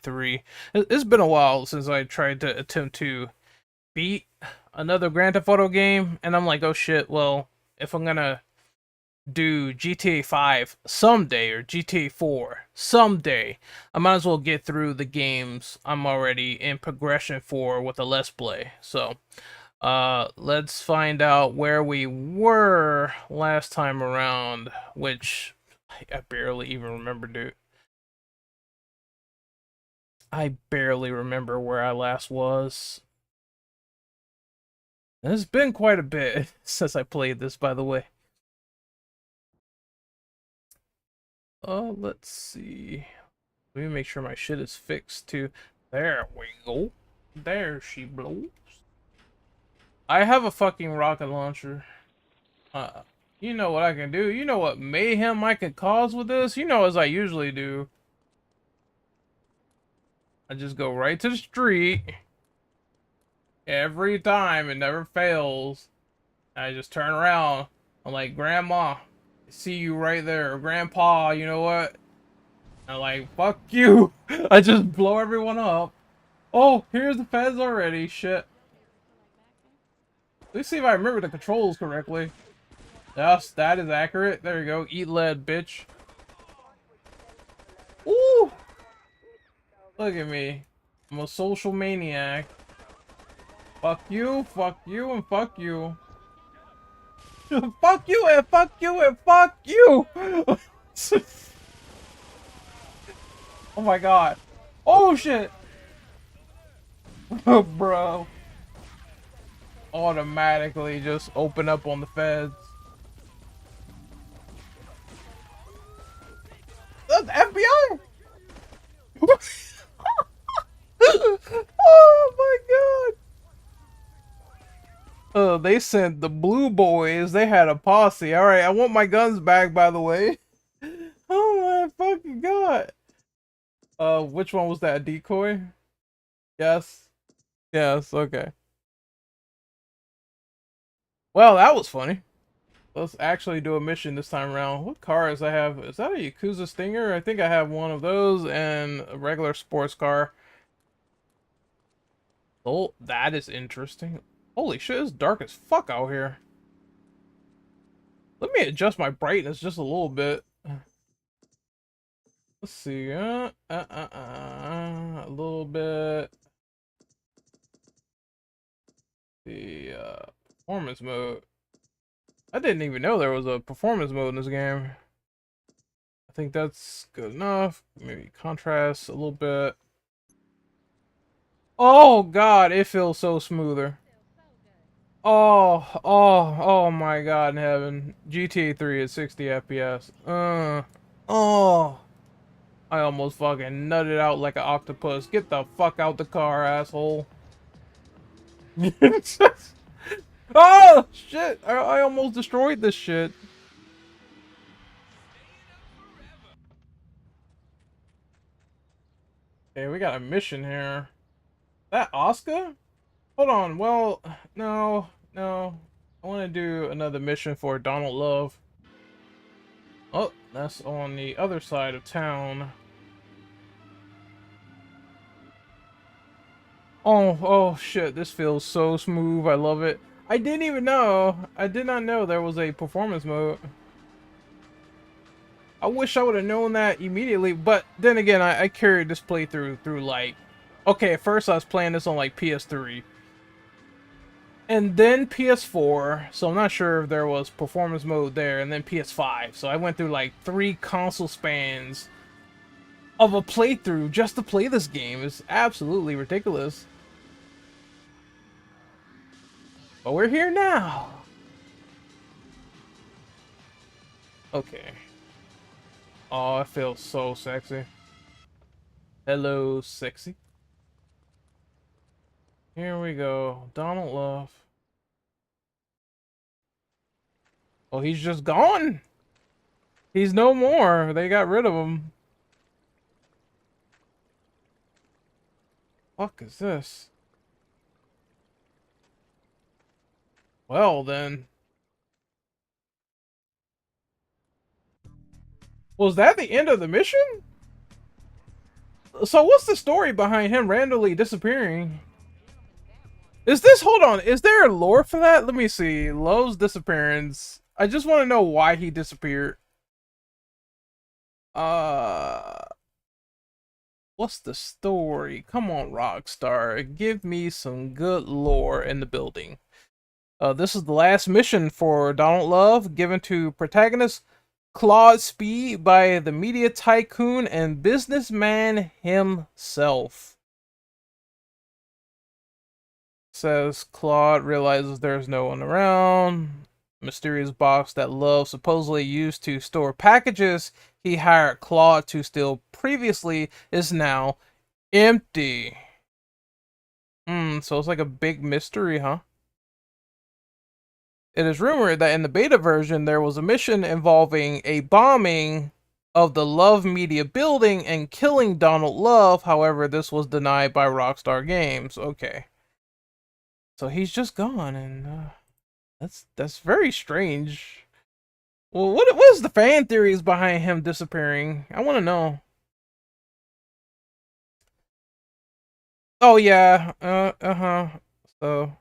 3. It's been a while since I tried to attempt to beat another Grand Theft Auto game, and I'm like, oh shit, well, if I'm gonna do GTA 5 someday or GTA 4 someday, I might as well get through the games I'm already in progression for with a Let's Play. So, let's find out where we were last time around, which I barely even remember, dude. I barely remember where I last was. It's been quite a bit since I played this, by the way. Let's see. Let me make sure my shit is fixed too. There we go. There she blows. I have a fucking rocket launcher. Uh, you know what I can do. You know what mayhem I can cause with this. You know, as I usually do. I just go right to the street. Every time. It never fails. I just turn around. I'm like, Grandma, I see you right there. Or, Grandpa, you know what? I'm like, fuck you. I just blow everyone up. Oh, here's the feds already. Shit. Let's see if I remember the controls correctly. Yes, that is accurate. There you go. Eat lead, bitch. Ooh! Look at me. I'm a social maniac. Fuck you, and fuck you. Fuck you, and fuck you, and fuck you! Oh my god. Oh shit! Bro. Automatically just open up on the feds. That's FBI! Oh my god! They sent the blue boys. They had a posse. Alright, I want my guns back, by the way. Oh my fucking god. Which one was that? Decoy? Yes. Yes, okay. Well, that was funny. Let's actually do a mission this time around. What cars I have? Is that a Yakuza Stinger? I think I have one of those and a regular sports car. Oh, that is interesting. Holy shit, it's dark as fuck out here. Let me adjust my brightness just a little bit. Let's see. A little bit. The performance mode. I didn't even know there was a performance mode in this game. I think that's good enough. Maybe contrast a little bit. Oh god, it feels so smoother. Oh my god in heaven. GTA 3 at 60 FPS. Oh. I almost fucking nutted out like an octopus. Get the fuck out the car, asshole. Oh shit! I almost destroyed this shit. Okay, we got a mission here. That Oscar? Hold on. Well, no. I want to do another mission for Donald Love. Oh, that's on the other side of town. Oh shit, this feels so smooth. I love it. I didn't even know. I did not know there was a performance mode. I wish I would have known that immediately, but then again, I carried this playthrough through like... Okay, at first I was playing this on like PS3. And then PS4, so I'm not sure if there was performance mode there, and then PS5. So I went through like 3 console spans of a playthrough just to play this game. It's absolutely ridiculous. But we're here now. Okay. Oh, it feels so sexy. Hello, sexy. Here we go. Donald Love. Oh, he's just gone. He's no more. They got rid of him. Fuck is this? Well then. Was that the end of the mission? So what's the story behind him randomly disappearing? Is this, hold on, is there a lore for that? Let me see. Lowe's disappearance. I just want to know why he disappeared. Uh, what's the story? Come on, Rockstar. Give me some good lore in the building. This is the last mission for Donald Love, given to protagonist Claude Speed by the media tycoon and businessman himself. Says Claude realizes there's no one around. Mysterious box that Love supposedly used to store packages he hired Claude to steal previously is now empty. So it's like a big mystery, huh? It is rumored that in the beta version there was a mission involving a bombing of the Love Media building and killing Donald Love. However, this was denied by Rockstar Games. Okay. So he's just gone, and that's very strange. Well, what is the fan theories behind him disappearing? I want to know. Oh yeah, So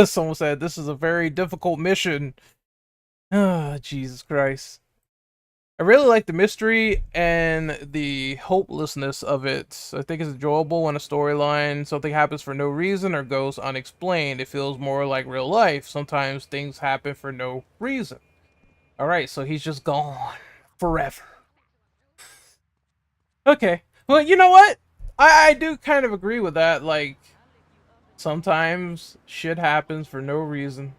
someone said this is a very difficult mission. Ah, Jesus Christ. I really like the mystery and the hopelessness of it. I think it's enjoyable when a storyline, something happens for no reason or goes unexplained. It feels more like real life. Sometimes things happen for no reason. Alright, so he's just gone. Forever. Okay. Well, you know what? I do kind of agree with that. Like, sometimes shit happens for no reason.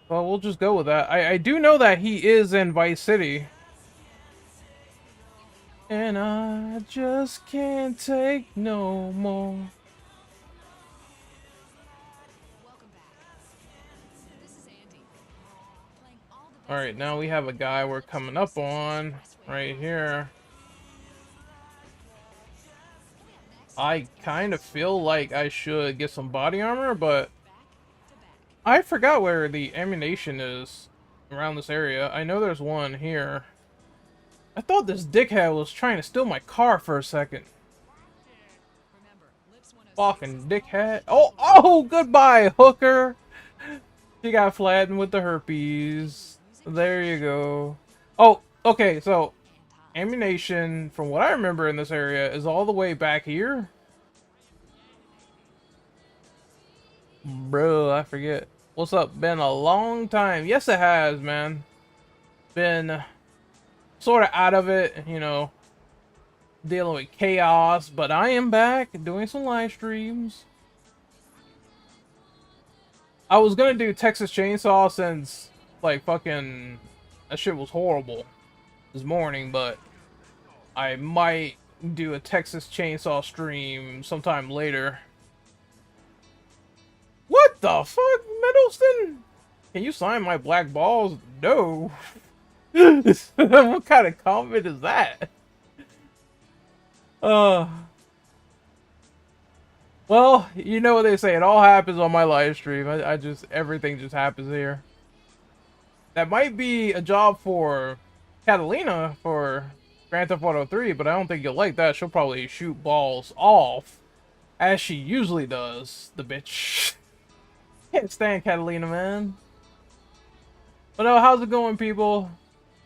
Well, we'll just go with that. I do know that he is in Vice City. And I just can't take no more. Alright, now we have a guy we're coming up on right here. I kind of feel like I should get some body armor, but I forgot where the ammunition is around this area. I know there's one here. I thought this dickhead was trying to steal my car for a second. Fucking dickhead. Oh, goodbye, hooker. She got flattened with the herpes. There you go. Oh, okay, so ammunition, from what I remember in this area, is all the way back here. Bro, I forget. What's up? Been a long time. Yes, it has, man. Been sort of out of it, you know, dealing with chaos, but I am back doing some live streams. I was gonna do Texas Chainsaw since, like, fucking, that shit was horrible this morning, but I might do a Texas Chainsaw stream sometime later. What the fuck, Middleston? Can you sign my black balls? No. What kind of comment is that? Uh, well, you know what they say. It all happens on my live stream. I just, everything just happens here. That might be a job for Catalina for Grand Theft Auto 3, but I don't think you'll like that. She'll probably shoot balls off, as she usually does, the bitch. Can't stand Catalina, man. But no, how's it going, people?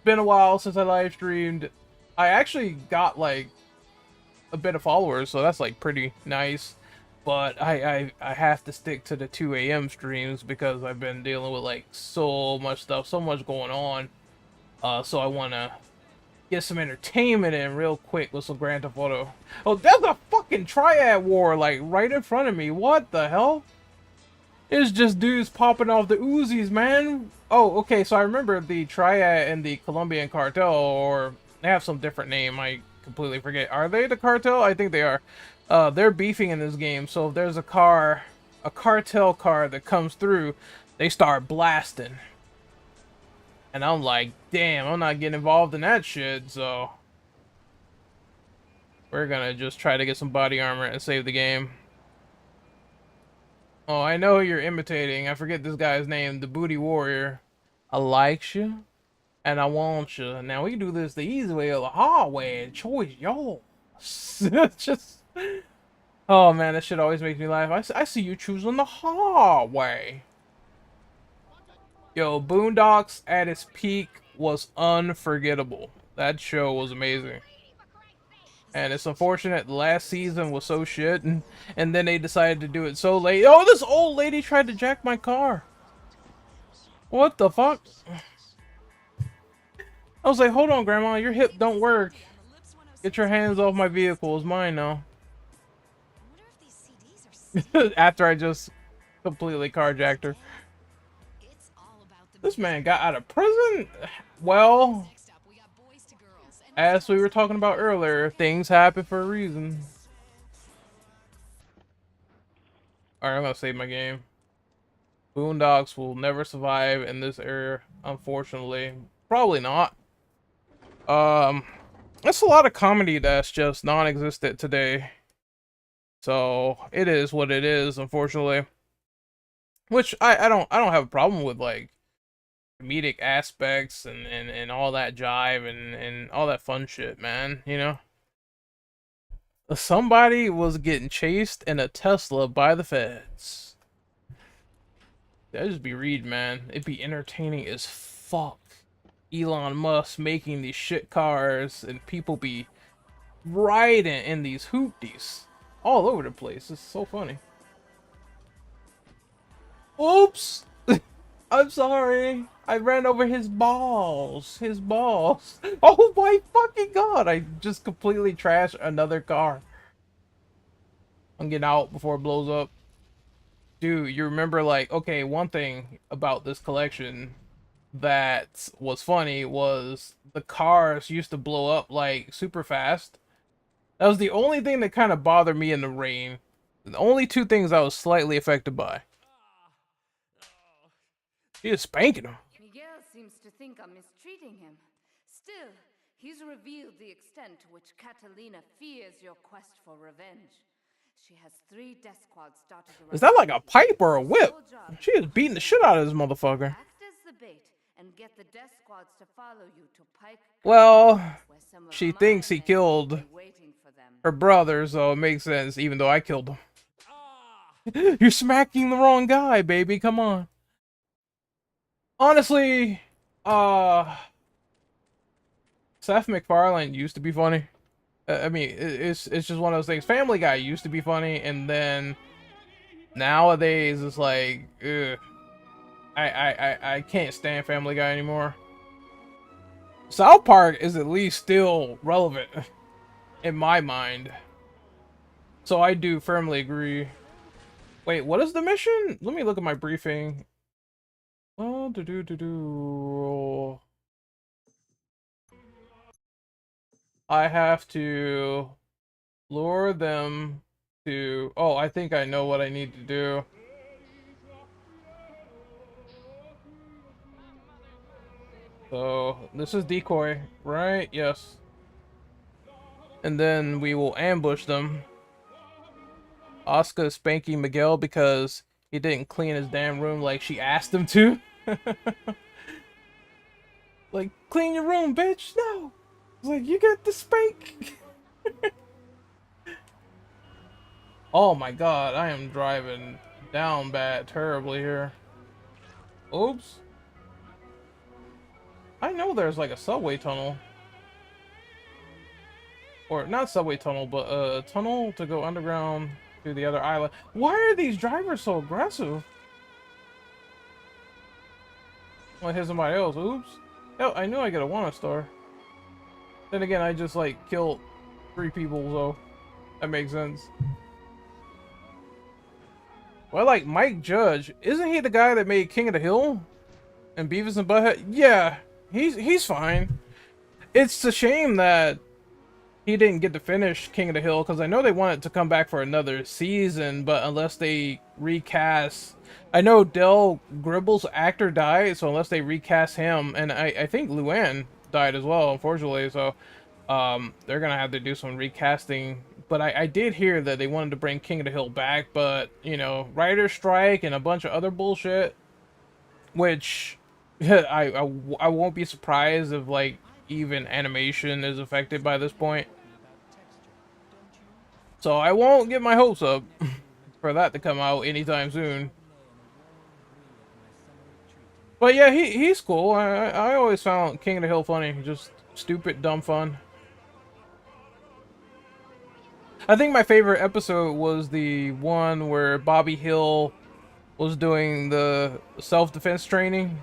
Been a while since I live streamed. I actually got, like, a bit of followers, so that's, like, pretty nice. But I have to stick to the 2 a.m. streams because I've been dealing with, like, so much stuff, so much going on. So I want to get some entertainment in real quick with some Grand Theft Auto. Oh, there's a fucking triad war, like, right in front of me. What the hell? It's just dudes popping off the Uzis, man. Oh, okay, so I remember the Triad and the Colombian Cartel, or they have some different name. I completely forget. Are they the Cartel? I think they are. They're beefing in this game, so if there's a cartel car that comes through, they start blasting. And I'm like, damn, I'm not getting involved in that shit, so we're gonna just try to get some body armor and save the game. Oh, I know who you're imitating. I forget this guy's name. The Booty Warrior. I likes you. And I want you. Now we do this the easy way or the hard way. Choice yours. Just. Oh man, that shit always makes me laugh. I see you choosing the hard way. Yo, Boondocks at its peak was unforgettable. That show was amazing. And it's unfortunate the last season was so shit, and then they decided to do it so late. Oh, this old lady tried to jack my car. What the fuck? I was like, hold on, Grandma, your hip don't work. Get your hands off my vehicle, it's mine now. After I just completely carjacked her. This man got out of prison? Well, as we were talking about earlier, things happen for a reason. Alright, I'm gonna save my game. Boondocks will never survive in this area, unfortunately. Probably not. That's a lot of comedy that's just non-existent today. So it is what it is, unfortunately. Which I don't have a problem with, like comedic aspects and all that jive and all that fun shit, man, you know? Somebody was getting chased in a Tesla by the feds. That'd just be read, man. It'd be entertaining as fuck. Elon Musk making these shit cars and people be riding in these hoopties all over the place. It's so funny. Oops! I'm sorry. I ran over his balls. His balls. Oh my fucking god! I just completely trashed another car. I'm getting out before it blows up. Dude, you remember, like, okay, one thing about this collection that was funny was the cars used to blow up, like, super fast. That was the only thing that kind of bothered me in the rain. The only two things I was slightly affected by. She is spanking him. Miguel seems to think I'm mistreating him. Still, he's revealed the extent to which Catalina fears your quest for revenge. She has 3 death squads started to run. Is that like a pipe or a whip? She is beating the shit out of this motherfucker. Act as the bait and get the death squads to follow you to Pike. Well, she thinks he killed her brother, so it makes sense, even though I killed him. You're smacking the wrong guy, baby. Come on. Honestly, Seth MacFarlane used to be funny. I mean, it's just one of those things. Family Guy used to be funny, and then nowadays it's like, ugh. I can't stand Family Guy anymore. South Park is at least still relevant in my mind. So I do firmly agree. Wait, what is the mission? Let me look at my briefing. Oh, I have to lure them to... Oh, I think I know what I need to do. So, this is decoy, right? Yes. And then we will ambush them. Asuka is spanking Miguel because he didn't clean his damn room like she asked him to. Like, clean your room, bitch! No! It's like, you get the spank! Oh my god, I am driving down bad terribly here. Oops. I know there's like a subway tunnel. Or not subway tunnel, but a tunnel to go underground to the other island. Why are these drivers so aggressive? I'm gonna hit somebody else. Oops. Oh, I knew I get a 1-star. Then again, I just like killed 3 people, so that makes sense. Well, like Mike Judge, isn't he the guy that made King of the Hill and Beavis and Butthead? Yeah, he's fine. It's a shame that he didn't get to finish King of the Hill, because I know they wanted to come back for another season, but unless they recast... I know Del Gribble's actor died, so unless they recast him, and I think Luann died as well, unfortunately, so they're gonna have to do some recasting. But I did hear that they wanted to bring King of the Hill back, but, you know, writer's strike and a bunch of other bullshit, which I won't be surprised if like even animation is affected by this point. So I won't get my hopes up for that to come out anytime soon. But yeah, he's cool. I always found King of the Hill funny, just stupid, dumb fun. I think my favorite episode was the one where Bobby Hill was doing the self-defense training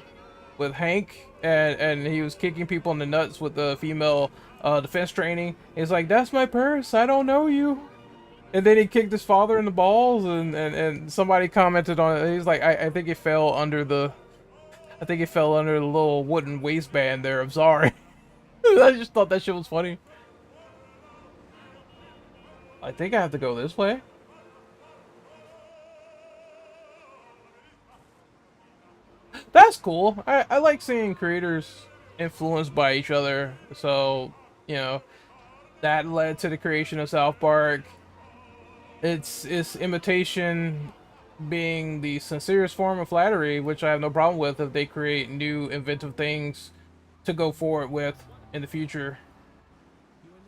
with Hank, and he was kicking people in the nuts with the female defense training. He's like, "That's my purse. I don't know you." And then he kicked his father in the balls, and somebody commented on it. He's like, I think it fell under the, I think it fell under the little wooden waistband there. I'm sorry. I just thought that shit was funny. I think I have to go this way. That's cool. I like seeing creators influenced by each other. So, you know, that led to the creation of South Park. It's imitation being the sincerest form of flattery, which I have no problem with if they create new inventive things to go forward with in the future.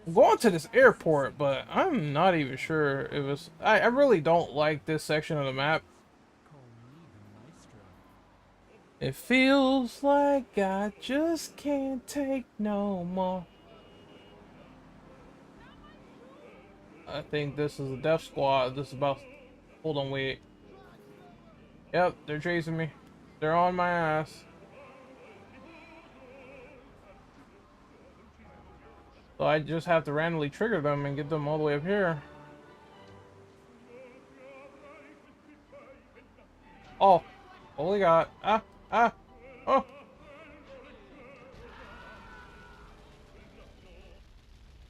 I'm going to this airport, but I'm not even sure it was. I really don't like this section of the map. It feels like I just can't take no more. I think this is a death squad. This is about. Hold on, wait. Yep, they're chasing me. They're on my ass. So I just have to randomly trigger them and get them all the way up here. Oh, holy god. Oh.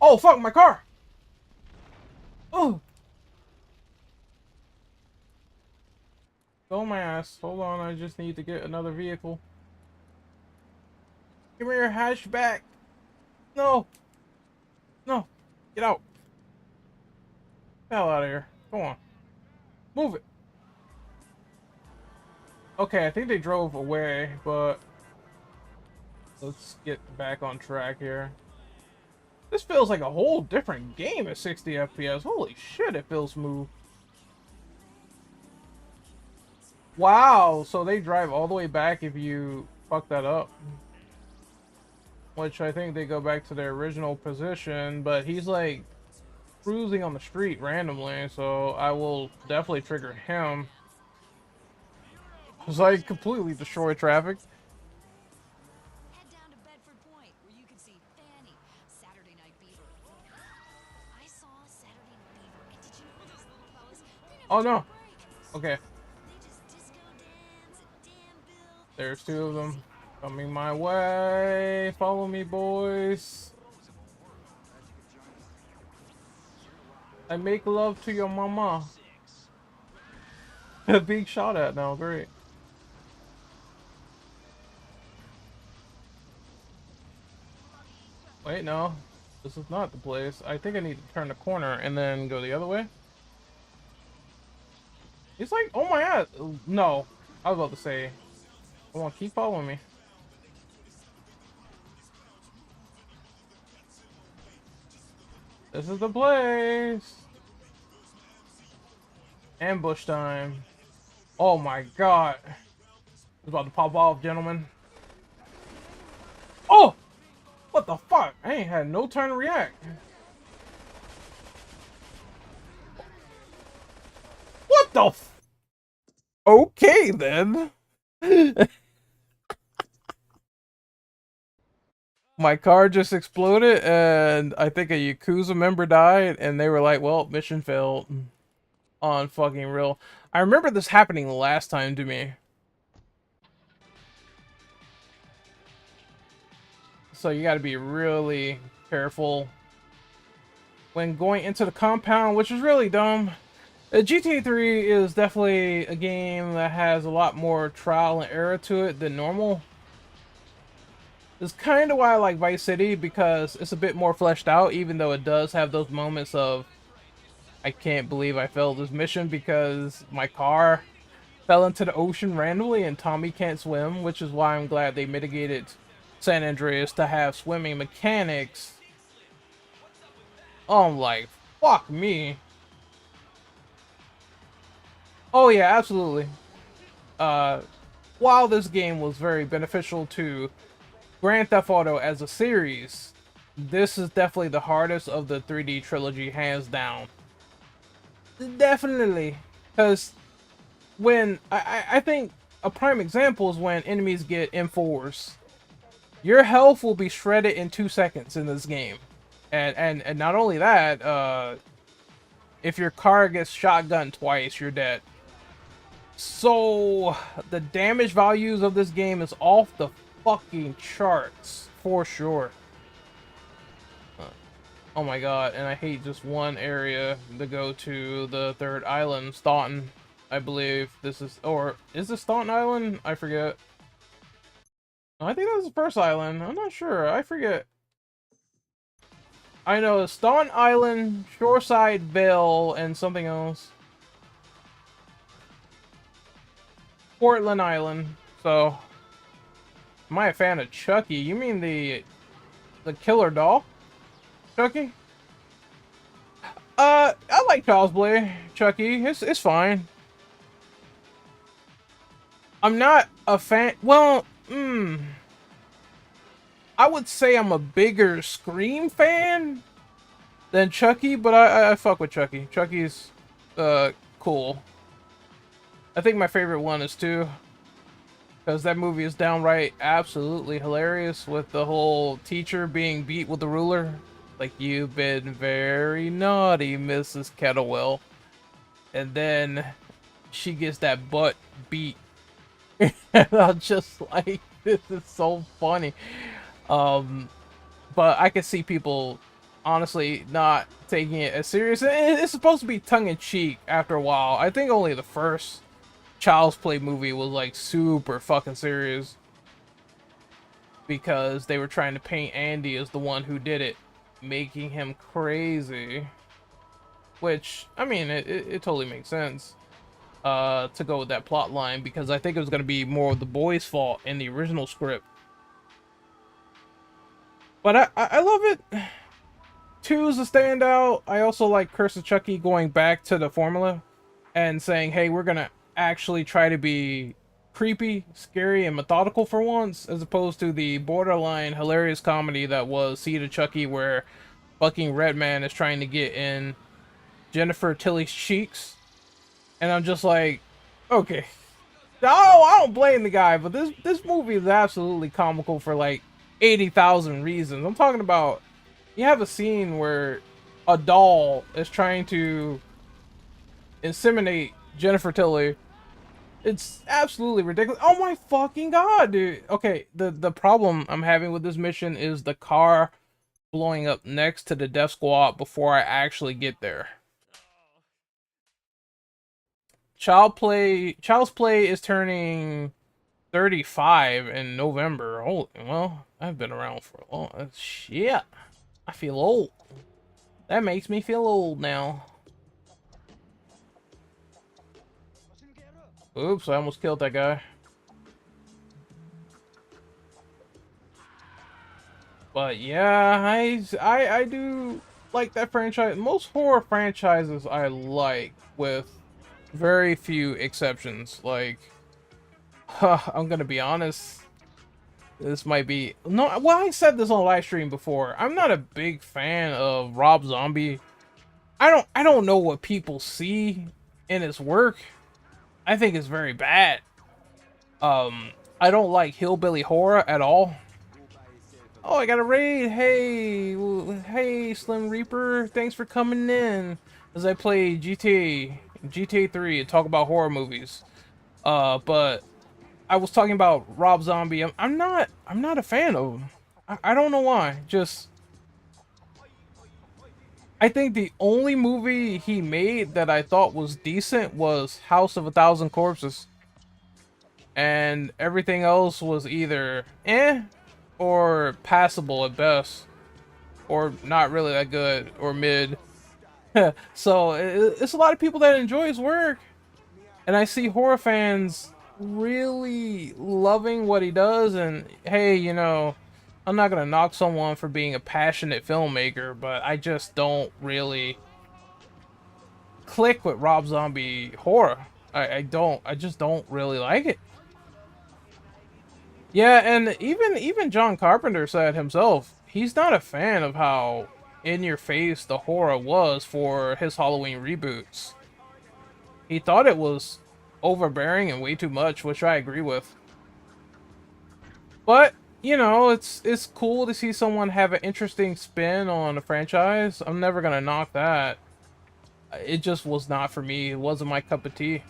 Oh, fuck, my car. Oh. Go my ass. Hold on, I just need to get another vehicle. Give me your hatchback. No. No. Get out. Get the hell out of here. Come on. Move it. Okay, I think they drove away, but let's get back on track here. This feels like a whole different game at 60 FPS. Holy shit, it feels smooth. Wow, so they drive all the way back if you fuck that up. Which I think they go back to their original position, but he's like cruising on the street randomly, so I will definitely trigger him. Cause I completely destroy traffic. Oh no. Okay. There's two of them coming my way. Follow me, boys. I make love to your mama. Being shot at now, great. Wait, no. This is not the place. I think I need to turn the corner and then go the other way. He's like, oh my god. No. I was about to say, come on, keep following me. This is the place. Ambush time. Oh my god. It's about to pop off, gentlemen. Oh! What the fuck? I ain't had no time to react. What the f— Okay, then. My car just exploded, and I think a Yakuza member died, and they were like, well, mission failed. On fucking real. I remember this happening last time to me. So you gotta be really careful when going into the compound, which is really dumb. GTA 3 is definitely a game that has a lot more trial and error to it than normal. It's kind of why I like Vice City, because it's a bit more fleshed out, even though it does have those moments of, I can't believe I failed this mission because my car fell into the ocean randomly and Tommy can't swim, which is why I'm glad they mitigated San Andreas to have swimming mechanics. Oh, I'm like, fuck me. Oh yeah, absolutely. Uh, while this game was very beneficial to Grand Theft Auto as a series, this is definitely the hardest of the 3D trilogy, hands down. Definitely. Because when, I think a prime example is when enemies get M4s. Your health will be shredded in 2 seconds in this game. And not only that, if your car gets shotgunned twice, you're dead. So, the damage values of this game is off the fucking charts, for sure. Oh my god, and I hate just one area to go to, the third island, Staunton, I believe. This is, or is this Staunton Island? I forget. I think that was the first island. I'm not sure. I forget. I know Staunton Island, Shoreside Vale, and something else. Portland Island. So, am I a fan of Chucky? You mean the killer doll? Chucky? I like cosplay, Chucky. It's fine. I'm not a fan. Well, I would say I'm a bigger Scream fan than Chucky, but I fuck with Chucky. Chucky's cool. I think my favorite one is 2. Because that movie is downright absolutely hilarious with the whole teacher being beat with the ruler. Like, you've been very naughty, Mrs. Kettlewell. And then she gets that butt beat. And I'm just like, this is so funny. But I can see people honestly not taking it as serious. It's supposed to be tongue-in-cheek after a while. I think only the first Child's Play movie was like super fucking serious. Because they were trying to paint Andy as the one who did it, making him crazy. Which, I mean, it totally makes sense to go with that plot line, because I think it was going to be more of the boy's fault in the original script. But I love it. 2 is a standout. I also like Curse of Chucky going back to the formula and saying, hey, we're going to actually try to be creepy, scary, and methodical for once, as opposed to the borderline hilarious comedy that was Seed of Chucky, where fucking Redman is trying to get in Jennifer Tilly's cheeks. And I'm just like, okay. I don't blame the guy, but this movie is absolutely comical for like 80,000 reasons. I'm talking about, you have a scene where a doll is trying to inseminate Jennifer Tilly. It's absolutely ridiculous. Oh my fucking god, dude. Okay, the problem I'm having with this mission is the car blowing up next to the death squad before I actually get there. Child's Play is turning 35 in November. Oh, well, I've been around for a long shit. I feel old. That makes me feel old now. Oops, I almost killed that guy. But yeah, I do like that franchise. Most horror franchises I like, with very few exceptions. Like, I'm gonna be honest. This might be no. Well, I said this on live stream before. I'm not a big fan of Rob Zombie. I don't know what people see in his work. I think it's very bad. I don't like hillbilly horror at all. Oh, I got a raid. Hey, Slim Reaper. Thanks for coming in as I play GTA 3 and talk about horror movies. But I was talking about Rob Zombie. I'm not a fan of him. I don't know why. Just, I think the only movie he made that I thought was decent was House of a Thousand Corpses. And everything else was either or passable at best, or not really that good, or mid. So it's a lot of people that enjoy his work, And I see horror fans really loving what he does, and hey, you know, I'm not gonna knock someone for being a passionate filmmaker, but I just don't really click with Rob Zombie horror. I just don't really like it. Yeah, and even John Carpenter said himself, he's not a fan of how in your face the horror was for his Halloween reboots. He thought it was overbearing and way too much, which I agree with. But, you know, it's cool to see someone have an interesting spin on a franchise. I'm never gonna knock that. It just was not for me. It wasn't my cup of tea.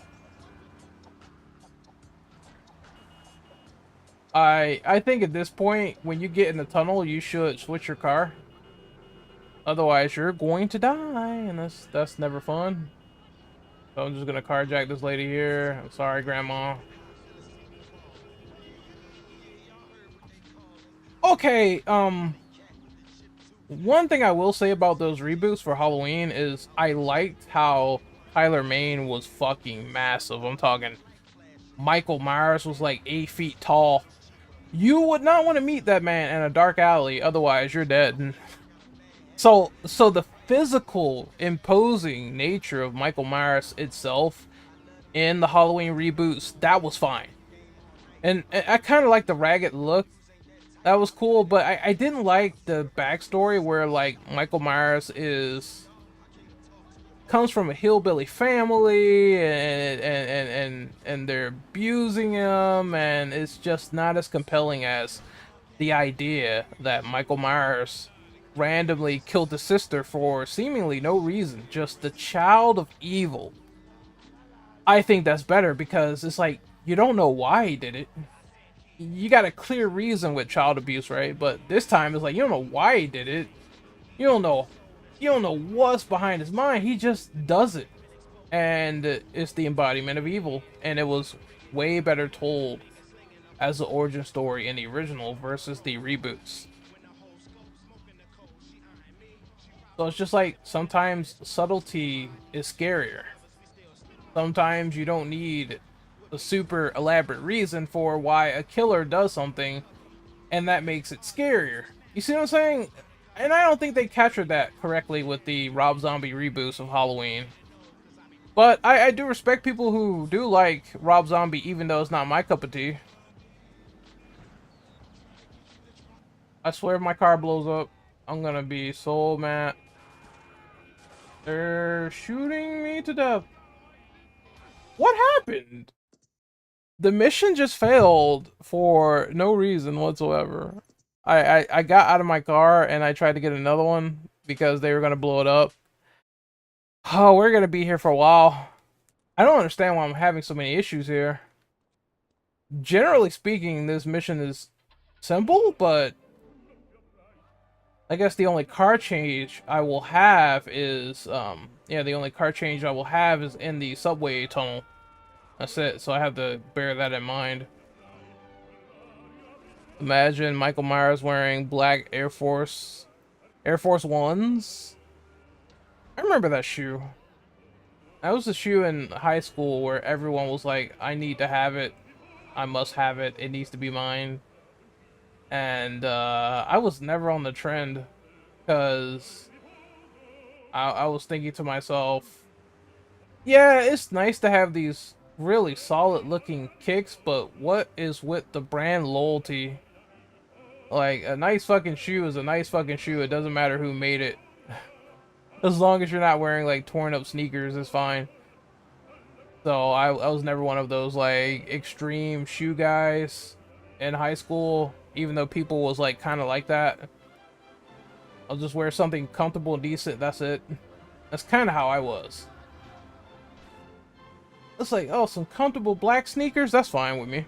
I think at this point, when you get in the tunnel, you should switch your car. Otherwise, you're going to die, and that's never fun. So I'm just gonna carjack this lady here. I'm sorry, Grandma. Okay, one thing I will say about those reboots for Halloween is I liked how Tyler Mane was fucking massive. I'm talking Michael Myers was like 8 feet tall. You would not want to meet that man in a dark alley, otherwise you're dead. So the physical, imposing nature of Michael Myers itself in the Halloween reboots, that was fine. And I kind of like the ragged look. That was cool, but I didn't like the backstory where like Michael Myers is comes from a hillbilly family and they're abusing him, and it's just not as compelling as the idea that Michael Myers randomly killed his sister for seemingly no reason, just the child of evil. I think that's better because it's like you don't know why he did it. You got a clear reason with child abuse, right? But this time it's like you don't know why he did it. You don't know you don't know what's behind his mind. He just does it. And it's the embodiment of evil, and it was way better told as the origin story in the original versus the reboots. So it's just like sometimes subtlety is scarier. Sometimes you don't need a super elaborate reason for why a killer does something, and that makes it scarier. You see what I'm saying? And I don't think they captured that correctly with the Rob Zombie reboots of Halloween. But I do respect people who do like Rob Zombie, even though it's not my cup of tea. I swear if my car blows up, I'm gonna be so mad. They're shooting me to death. What happened? The mission just failed for no reason whatsoever. I got out of my car and I tried to get another one because they were gonna blow it up. Oh, we're gonna be here for a while. I don't understand why I'm having so many issues here. Generally speaking, this mission is simple, but I guess the only car change I will have is, yeah, the only car change I will have is in the subway tunnel. That's it, so I have to bear that in mind. Imagine Michael Myers wearing black Air Force Ones. I remember that shoe. That was the shoe in high school where everyone was like, I need to have it. I must have it. It needs to be mine. And I was never on the trend because I was thinking to myself, yeah, it's nice to have these really solid looking kicks, but what is with the brand loyalty? Like, a nice fucking shoe is a nice fucking shoe. It doesn't matter who made it. As long as you're not wearing, like, torn up sneakers, it's fine. So, I was never one of those, like, extreme shoe guys in high school, even though people was, like, kind of like that. I'll just wear something comfortable and decent, that's it. That's kind of how I was. It's like, oh, some comfortable black sneakers? That's fine with me.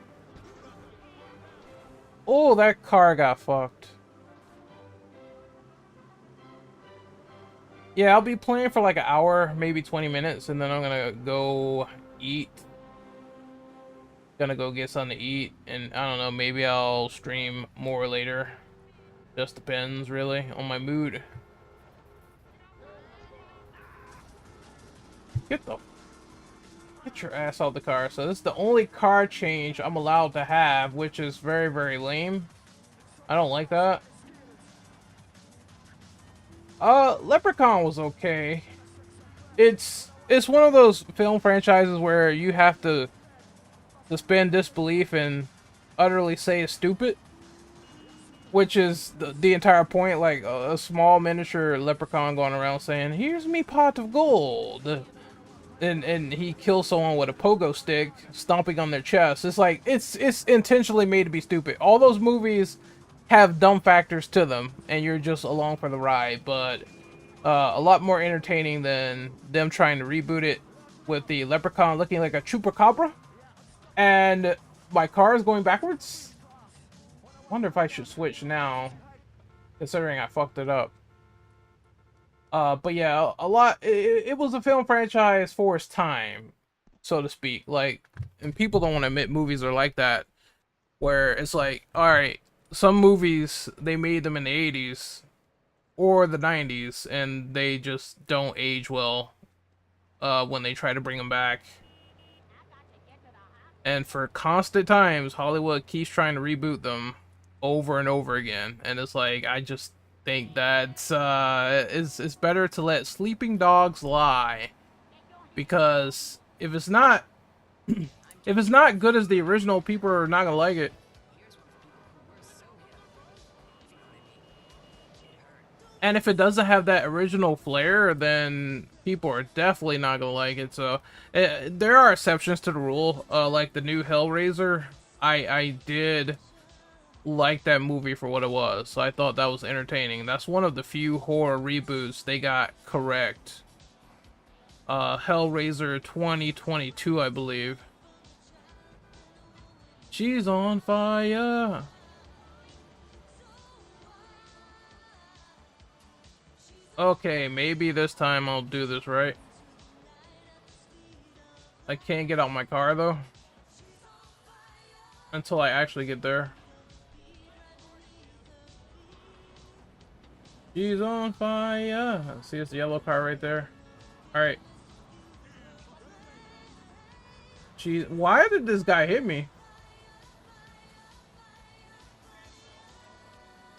Oh, that car got fucked. Yeah, I'll be playing for like an hour, maybe 20 minutes, and then I'm gonna go eat. Gonna go get something to eat, and I don't know, maybe I'll stream more later. Just depends, really, on my mood. Get the... Get your ass out the car. So this is the only car change I'm allowed to have, which is very, very lame. I don't like that. Leprechaun was okay. It's one of those film franchises where you have to suspend disbelief and utterly say it's stupid, which is the entire point. Like a small miniature leprechaun going around saying, "Here's me pot of gold," and he kills someone with a pogo stick, stomping on their chest. It's like it's intentionally made to be stupid. All those movies have dumb factors to them, and you're just along for the ride. But a lot more entertaining than them trying to reboot it with the leprechaun looking like a chupacabra, and my car is going backwards. Wonder if I should switch now, considering I fucked it up. But yeah, a lot. It was a film franchise for its time, so to speak. Like, and people don't want to admit movies are like that, where it's like, all right, some movies they made them in the '80s or the '90s, and they just don't age well. When they try to bring them back, and for constant times, Hollywood keeps trying to reboot them over and over again, and it's like I just think that it's better to let sleeping dogs lie, because if it's not good as the original, people are not gonna like it. And if it doesn't have that original flair, then people are definitely not gonna like it. So there are exceptions to the rule, like the new Hellraiser. I did like that movie for what it was. So I thought that was entertaining. That's one of the few horror reboots they got correct. Hellraiser 2022, I believe. She's on fire. Okay, maybe this time I'll do this right. I can't get out my car though until I actually get there. She's on fire. See, it's the yellow car right there. All right. Why did this guy hit me?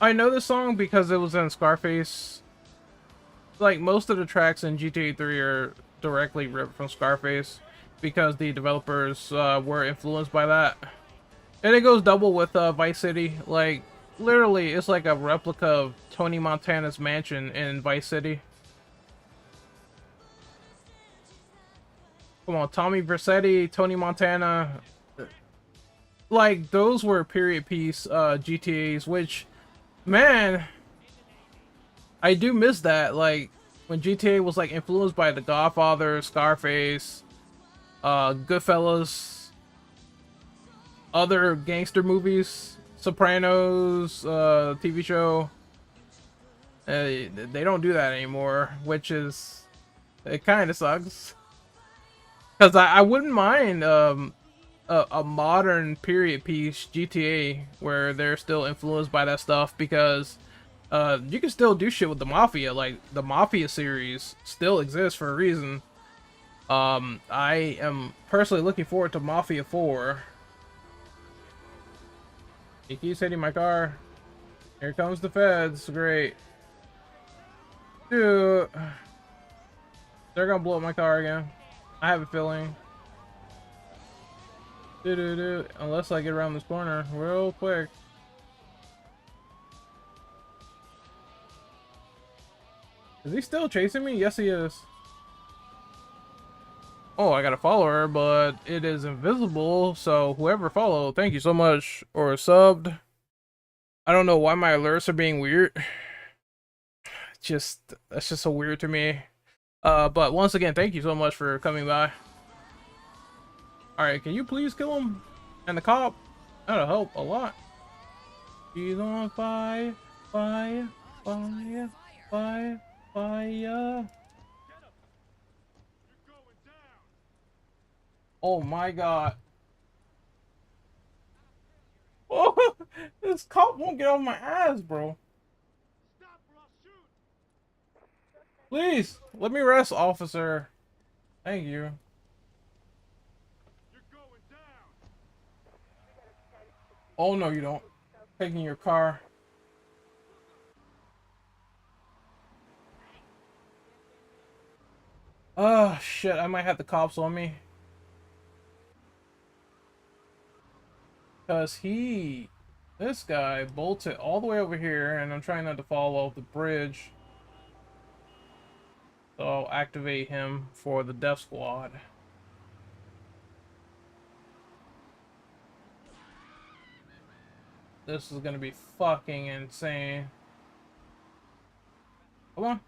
I know this song because it was in Scarface. Like most of the tracks in GTA 3 are directly ripped from Scarface because the developers were influenced by that. And it goes double with Vice City. Like, literally, it's like a replica of Tony Montana's mansion in Vice City. Come on, Tommy Vercetti, Tony Montana. Like, those were period piece GTAs, which, man, I do miss that. Like, when GTA was, like, influenced by The Godfather, Scarface, Goodfellas, other gangster movies, Sopranos, TV show. They don't do that anymore, which is, it kind of sucks. Because I wouldn't mind a modern period piece GTA where they're still influenced by that stuff, because you can still do shit with the Mafia. Like, the Mafia series still exists for a reason. I am personally looking forward to Mafia 4. He keeps hitting my car. Here comes the feds. Great. Dude. They're gonna blow up my car again. I have a feeling. Unless I get around this corner real quick. Is he still chasing me? Yes, he is. Oh, I got a follower, but it is invisible. So whoever followed, thank you so much. Or subbed. I don't know why my alerts are being weird. That's just so weird to me. But once again, thank you so much for coming by. Alright, can you please kill him? And the cop? That'll help a lot. He's on fire, fire, fire, fire, fire. Oh my god. Oh, this cop won't get off my ass, bro. Please, let me rest, officer. Thank you. Oh no, you don't. Taking your car. Oh shit, I might have the cops on me. Cause this guy bolted all the way over here, and I'm trying not to fall off the bridge. So I'll activate him for the death squad. This is gonna be fucking insane. Come on.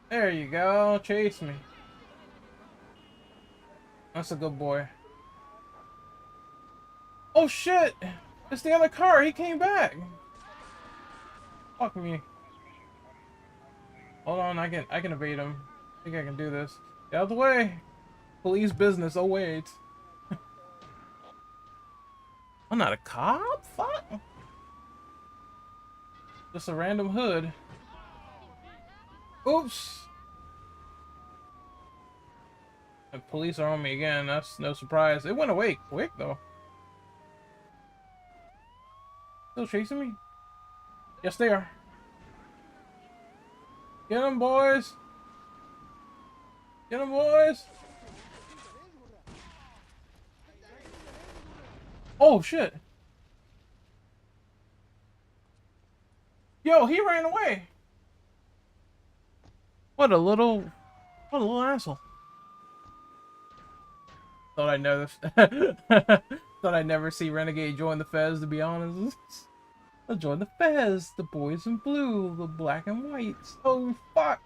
There you go. Chase me. That's a good boy. Oh shit! It's the other car. He came back. Fuck me. Hold on. I can evade him. I think I can do this. Get out of the way. Police business. Oh wait. I'm not a cop. Fuck. Just a random hood. Oops. The police are on me again. That's no surprise. It went away quick though. Still chasing me? Yes, they are. Get them, boys. Get them, boys. Oh shit. Yo, he ran away. What a little asshole. Thought I'd never thought I'd never see Renegade join the Fez, to be honest. I'll join the Fez, the boys in blue, the black and whites. Oh fuck.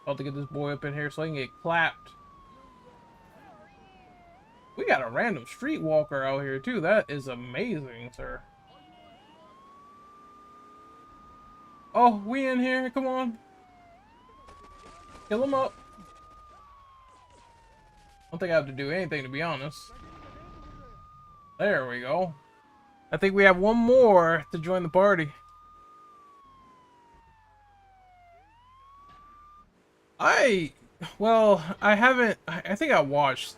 About to get this boy up in here so I can get clapped. We got a random streetwalker out here too. That is amazing, sir. Oh, we in here. Come on. Kill him up. I don't think I have to do anything, to be honest. There we go. I think we have one more to join the party. Well, I haven't, I think I watched,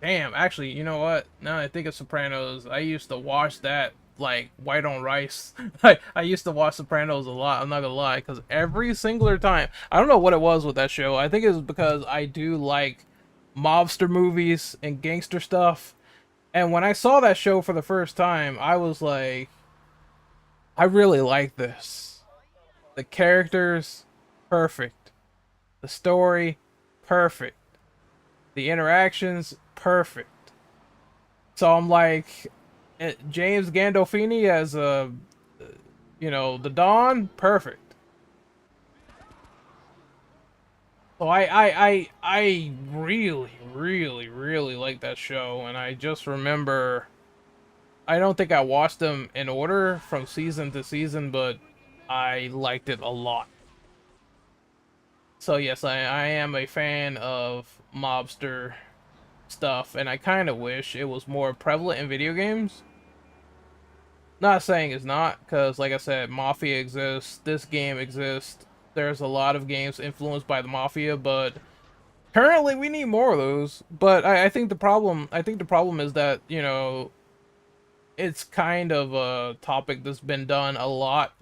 damn, actually, you know what? Now I think of Sopranos, I used to watch that like white on rice. I used to watch Sopranos a lot, I'm not gonna lie, because every singular time, I don't know what it was with that show. I think it was because I do like mobster movies and gangster stuff. And when I saw that show for the first time, I was like, I really like this. The characters, perfect. The story, perfect. The interactions, perfect. So I'm like, James Gandolfini as the Don, perfect. So I really, really, really like that show, and I just remember, I don't think I watched them in order from season to season, but I liked it a lot. So yes, I am a fan of mobster stuff, and I kind of wish it was more prevalent in video games. Not saying it's not, because like I said, Mafia exists, this game exists, there's a lot of games influenced by the Mafia, but currently we need more of those. But I think the problem is that, it's kind of a topic that's been done a lot.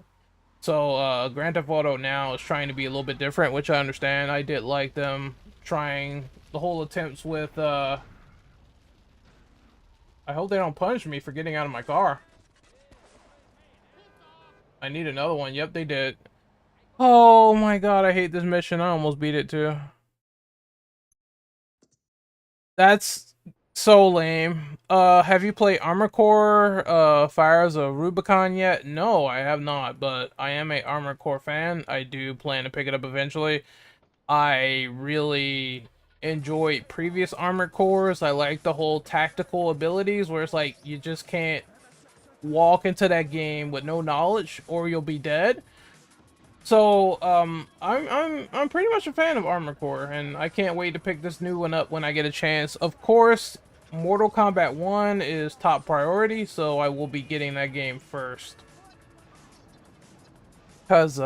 So Grand Theft Auto now is trying to be a little bit different, which I understand. I did like them trying the whole attempts with I hope they don't punish me for getting out of my car. I need another one. Yep, they did. Oh my god, I hate this mission. I almost beat it too. That's so lame. Have you played Armor Core, Fires of Rubicon yet? No, I have not, but I am a Armor Core fan. I do plan to pick it up eventually. I really enjoy previous Armored Cores. I like the whole tactical abilities where it's like you just can't walk into that game with no knowledge or you'll be dead. So I'm pretty much a fan of Armored Core, and I can't wait to pick this new one up when I get a chance. Of course, Mortal Kombat 1 is top priority, so I will be getting that game first. Cause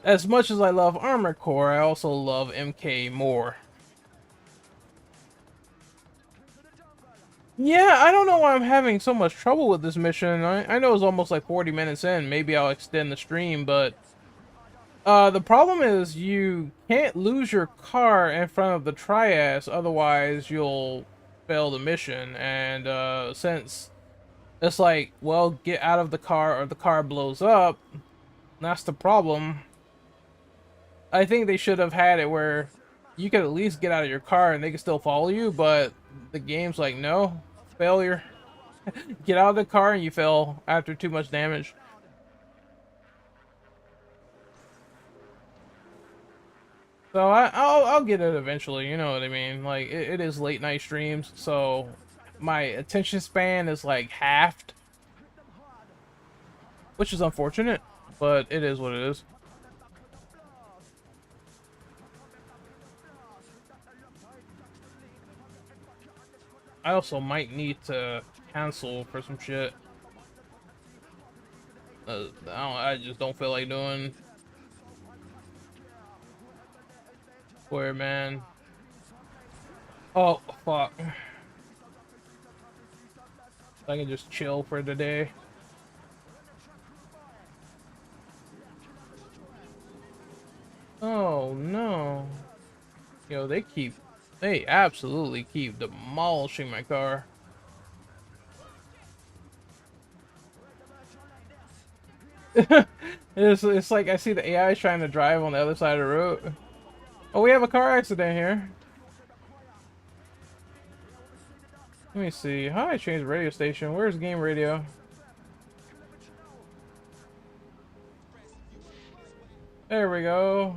as much as I love Armored Core, I also love MK more. Yeah, I don't know why I'm having so much trouble with this mission. I know it's almost like 40 minutes in. Maybe I'll extend the stream, but the problem is you can't lose your car in front of the triads, otherwise you'll fail the mission. And since it's like, well, get out of the car or the car blows up, that's the problem. I think they should have had it where you could at least get out of your car and they can still follow you, but the game's like, no, failure. Get out of the car and you fail after too much damage. So I'll get it eventually. You know what I mean? Like it is late night streams, so my attention span is like halved, which is unfortunate, but it is what it is. I also might need to cancel for some shit. I just don't feel like doing Square, man. Oh fuck! I can just chill for the day. Oh no! Yo, they absolutely keep demolishing my car. It's like I see the AI trying to drive on the other side of the road. Oh, we have a car accident here. Let me see. How do I change the radio station? Where's game radio? There we go.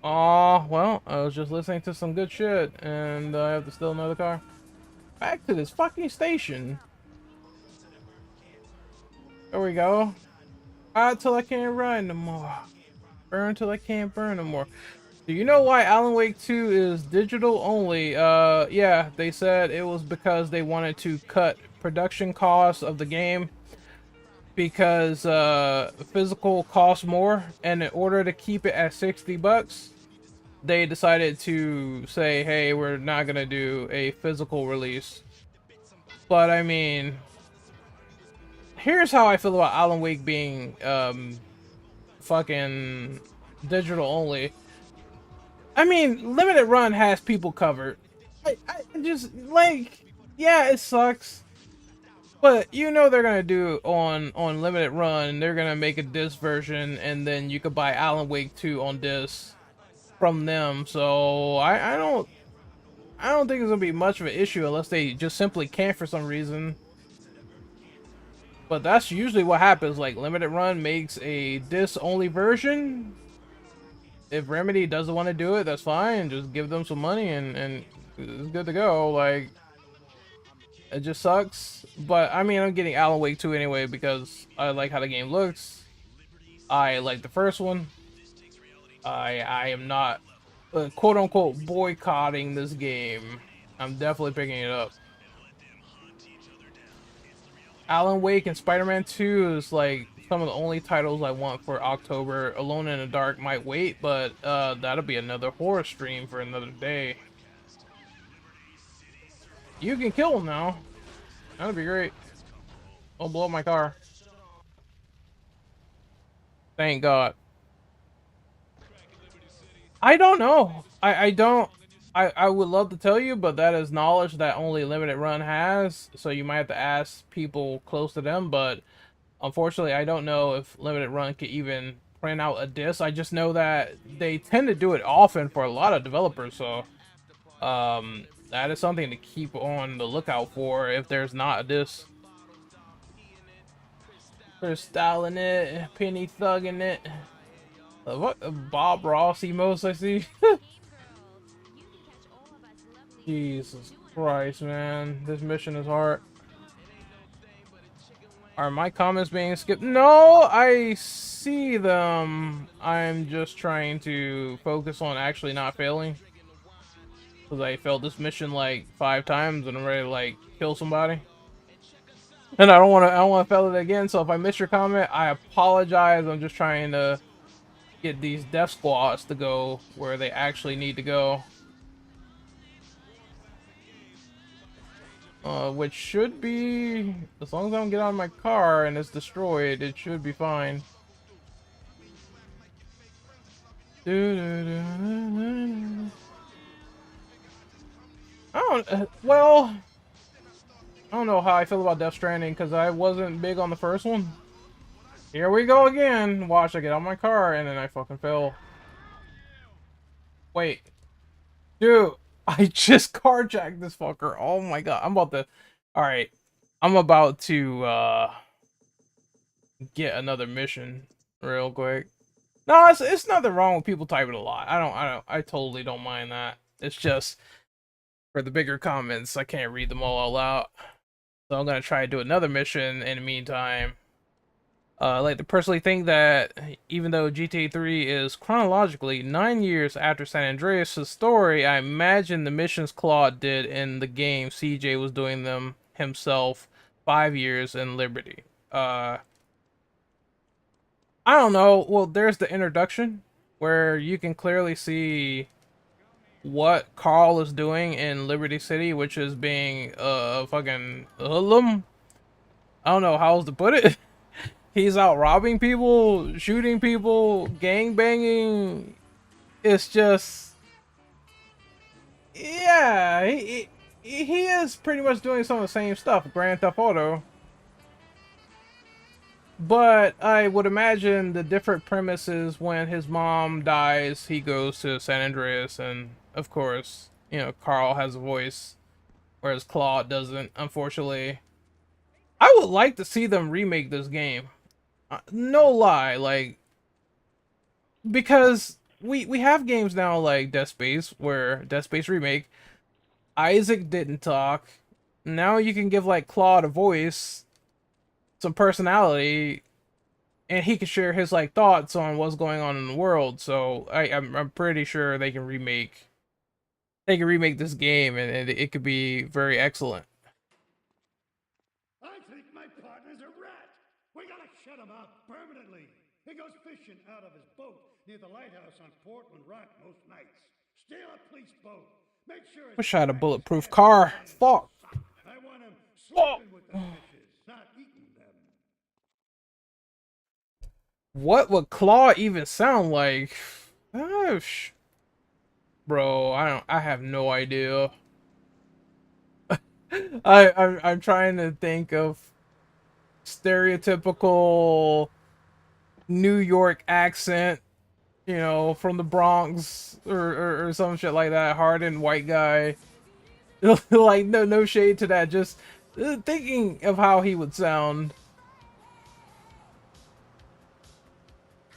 Aw, well, I was just listening to some good shit, and I have to steal another car. Back to this fucking station. There we go. Ride till I can't ride no more. Burn till I can't burn no more. Do you know why Alan Wake 2 is digital only? Yeah, they said it was because they wanted to cut production costs of the game because physical costs more, and in order to keep it at $60, they decided to say, hey, we're not gonna do a physical release. But I mean, here's how I feel about Alan Wake being fucking digital only. I mean, limited run has people covered. I just like, yeah, it sucks, but you know they're gonna do on limited run. They're gonna make a disc version, and then you could buy Alan Wake 2 on disc from them. So I don't think it's gonna be much of an issue unless they just simply can't for some reason. But that's usually what happens. Like limited run makes a disc only version. If Remedy doesn't want to do it, that's fine. Just give them some money and it's good to go. Like it just sucks. But I mean, I'm getting Alan Wake 2 anyway because I like how the game looks. I like the first one. I am not quote unquote boycotting this game. I'm definitely picking it up. Alan Wake and Spider-Man 2 is like some of the only titles I want for October. Alone in the Dark might wait, but that'll be another horror stream for another day. You can kill him now. That'd be great. Don't blow up my car. Thank God. I don't know. I don't. I would love to tell you, but that is knowledge that only Limited Run has. So you might have to ask people close to them. But unfortunately, I don't know if Limited Run could even print out a disc. I just know that they tend to do it often for a lot of developers. So that is something to keep on the lookout for if there's not a disc. Crystalling it, Penny thugging it. What Bob Ross emotes I see? Jesus Christ, man. This mission is hard. Are my comments being skipped? No, I see them. I'm just trying to focus on actually not failing. Because I failed this mission like 5 times and I'm ready to like kill somebody. And I don't want to fail it again. So if I miss your comment, I apologize. I'm just trying to get these death squads to go where they actually need to go. Which should be, as long as I don't get out of my car and it's destroyed, it should be fine. I don't, well, I don't know how I feel about Death Stranding because I wasn't big on the first one. Here we go again. Watch, I get out of my car and then I fucking fell. Wait. Dude, I just carjacked this fucker. Oh my god. I'm about to... Alright. I'm about to, get another mission real quick. No, it's nothing wrong with people typing a lot. I totally don't mind that. It's just, for the bigger comments, I can't read them all out loud. So I'm gonna try to do another mission in the meantime. I like to personally think that even though GTA 3 is chronologically 9 years after San Andreas' story, I imagine the missions Claude did in the game, CJ was doing them himself 5 years in Liberty. I don't know. Well, there's the introduction where you can clearly see what Carl is doing in Liberty City, which is being fucking hoodlum. I don't know how else to put it. He's out robbing people, shooting people, gang banging. It's just, yeah, he is pretty much doing some of the same stuff, Grand Theft Auto. But I would imagine the different premises when his mom dies, he goes to San Andreas, and of course, you know, Carl has a voice, whereas Claude doesn't, unfortunately. I would like to see them remake this game. No lie, like, because we have games now like Death Space, where Death Space Remake, Isaac didn't talk. Now you can give like Claude a voice, some personality, and he can share his like thoughts on what's going on in the world. So I'm pretty sure they can remake this game, and it could be very excellent. I think my partner's a rat. We gotta shut him up permanently. He goes fishing out of his boat near the lighthouse on Portland Rock most nights. Steal a police boat. Make sure Wish I had a bulletproof car. Fuck. I want him Fuck. sleeping with the fishes, not eating them. What would Claw even sound like? Oh, bro, I have no idea. I'm trying to think of stereotypical New York accent, you know, from the Bronx or some shit like that, hardened white guy. Like no shade to that, just thinking of how he would sound.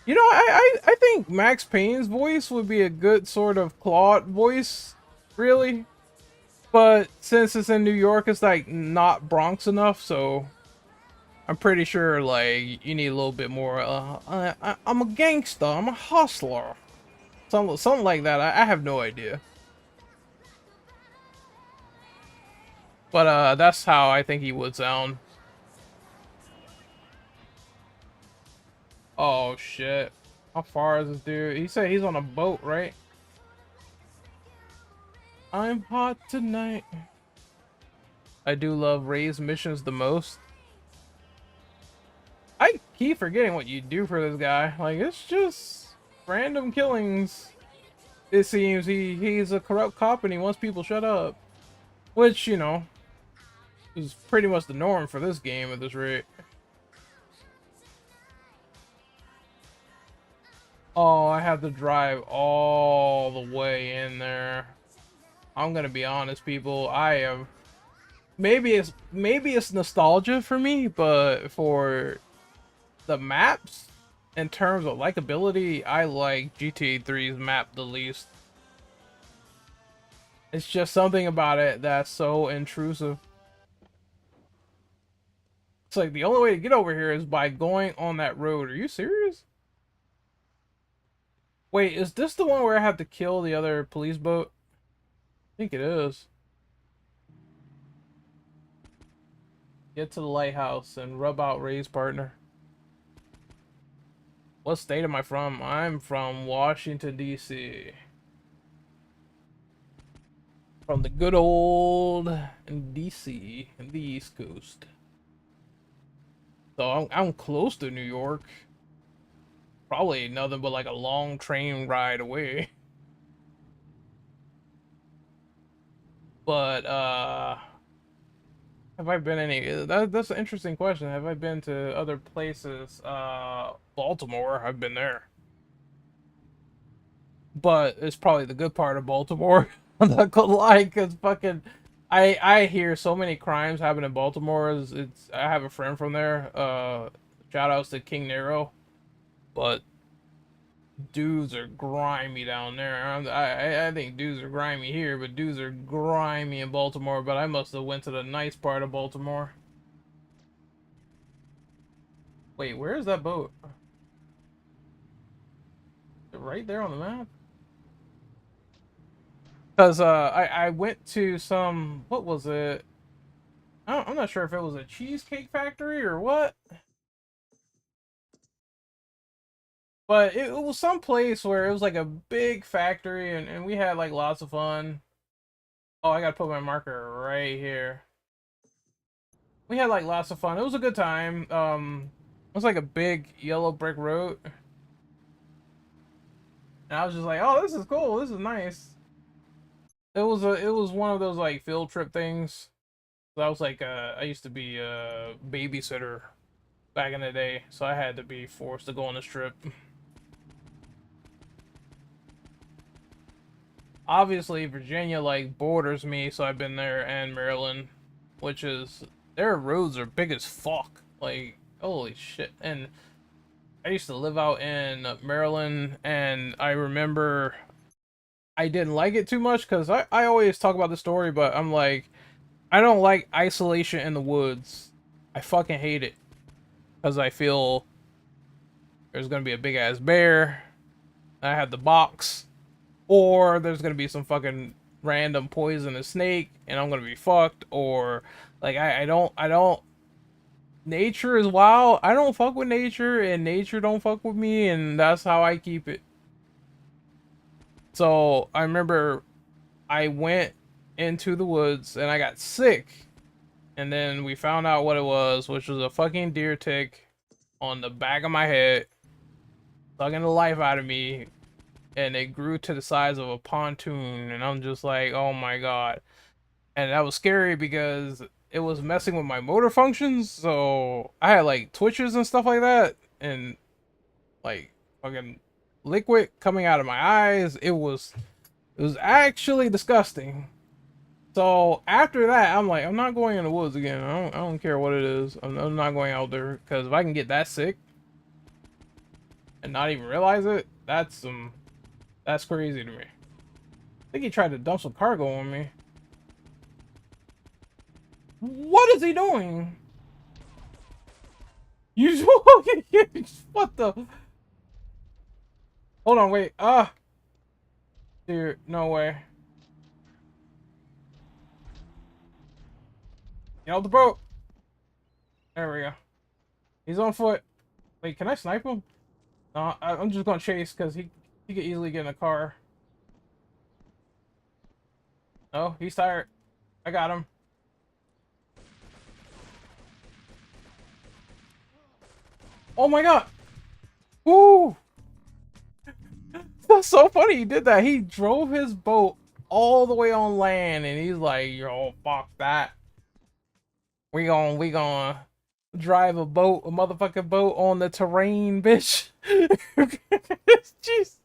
You know, I think Max Payne's voice would be a good sort of Claude voice, really. But since it's in New York, it's like not Bronx enough, so I'm pretty sure like you need a little bit more. I'm a gangster. I'm a hustler. Something like that. I have no idea. But that's how I think he would sound. Oh shit. How far is this dude? He said he's on a boat, right? I'm hot tonight. I do love Ray's missions the most. I keep forgetting what you do for this guy. Like, it's just random killings. It seems he's a corrupt cop and he wants people shut up. Which, you know, is pretty much the norm for this game at this rate. Oh, I have to drive all the way in there. I'm gonna be honest, people. I am. Maybe it's nostalgia for me, but for the maps, in terms of likability, I like GTA 3's map the least. It's just something about it that's so intrusive. It's like the only way to get over here is by going on that road. Are you serious? Wait, is this the one where I have to kill the other police boat? I think it is. Get to the lighthouse and rub out Ray's partner. What state am I from? I'm from Washington, D.C. from the good old DC and the East Coast. So I'm close to New York. Probably nothing but like a long train ride away. But have I been any? That's an interesting question. Have I been to other places? Baltimore. I've been there, but it's probably the good part of Baltimore. I'm not gonna lie, cause fucking, I hear so many crimes happen in Baltimore. It's I have a friend from there. Shout outs to King Nero, but dudes are grimy down there. I think dudes are grimy here, but dudes are grimy in Baltimore. But I must have went to the nice part of Baltimore. Wait, where is that boat? Right there on the map. Cause I went to some, what was it? I'm not sure if it was a cheesecake factory or what, but it was some place where it was like a big factory, and we had like lots of fun. Oh, I gotta put my marker right here. We had like lots of fun. It was a good time. It was like a big yellow brick road, and I was just like, oh, this is cool. This is nice. It was one of those like field trip things. So I was like, I used to be a babysitter back in the day, so I had to be forced to go on this trip. Obviously, Virginia like borders me, so I've been there, and Maryland, which is their roads are big as fuck. Like, holy shit. And I used to live out in Maryland, and I remember I didn't like it too much because I always talk about the story, but I'm like, I don't like isolation in the woods. I fucking hate it because I feel there's gonna be a big ass bear. I had the box, or there's gonna be some fucking random poisonous snake, and I'm gonna be fucked. Or like I don't. Nature is wild. I don't fuck with nature, and nature don't fuck with me, and that's how I keep it. So I remember I went into the woods and I got sick, and then we found out what it was, which was a fucking deer tick on the back of my head, sucking the life out of me, and it grew to the size of a pontoon, and I'm just like, oh my god. And that was scary because it was messing with my motor functions, so I had like twitches and stuff like that, and like fucking liquid coming out of my eyes. It was actually disgusting. So after that, I'm like, I'm not going in the woods again. I don't care what it is. I'm not going out there, because if I can get that sick and not even realize it, that's crazy to me. I think he tried to dump some cargo on me. What is he doing? You what the? Hold on, wait. Dude, no way. Get out the boat. There we go. He's on foot. Wait, can I snipe him? No, I'm just gonna chase because he could easily get in a car. No, he's tired. I got him. Oh my god! Woo! That's so funny he did that. He drove his boat all the way on land, and he's like, yo, fuck that. We gonna drive a boat, a motherfucking boat on the terrain, bitch. Jeez.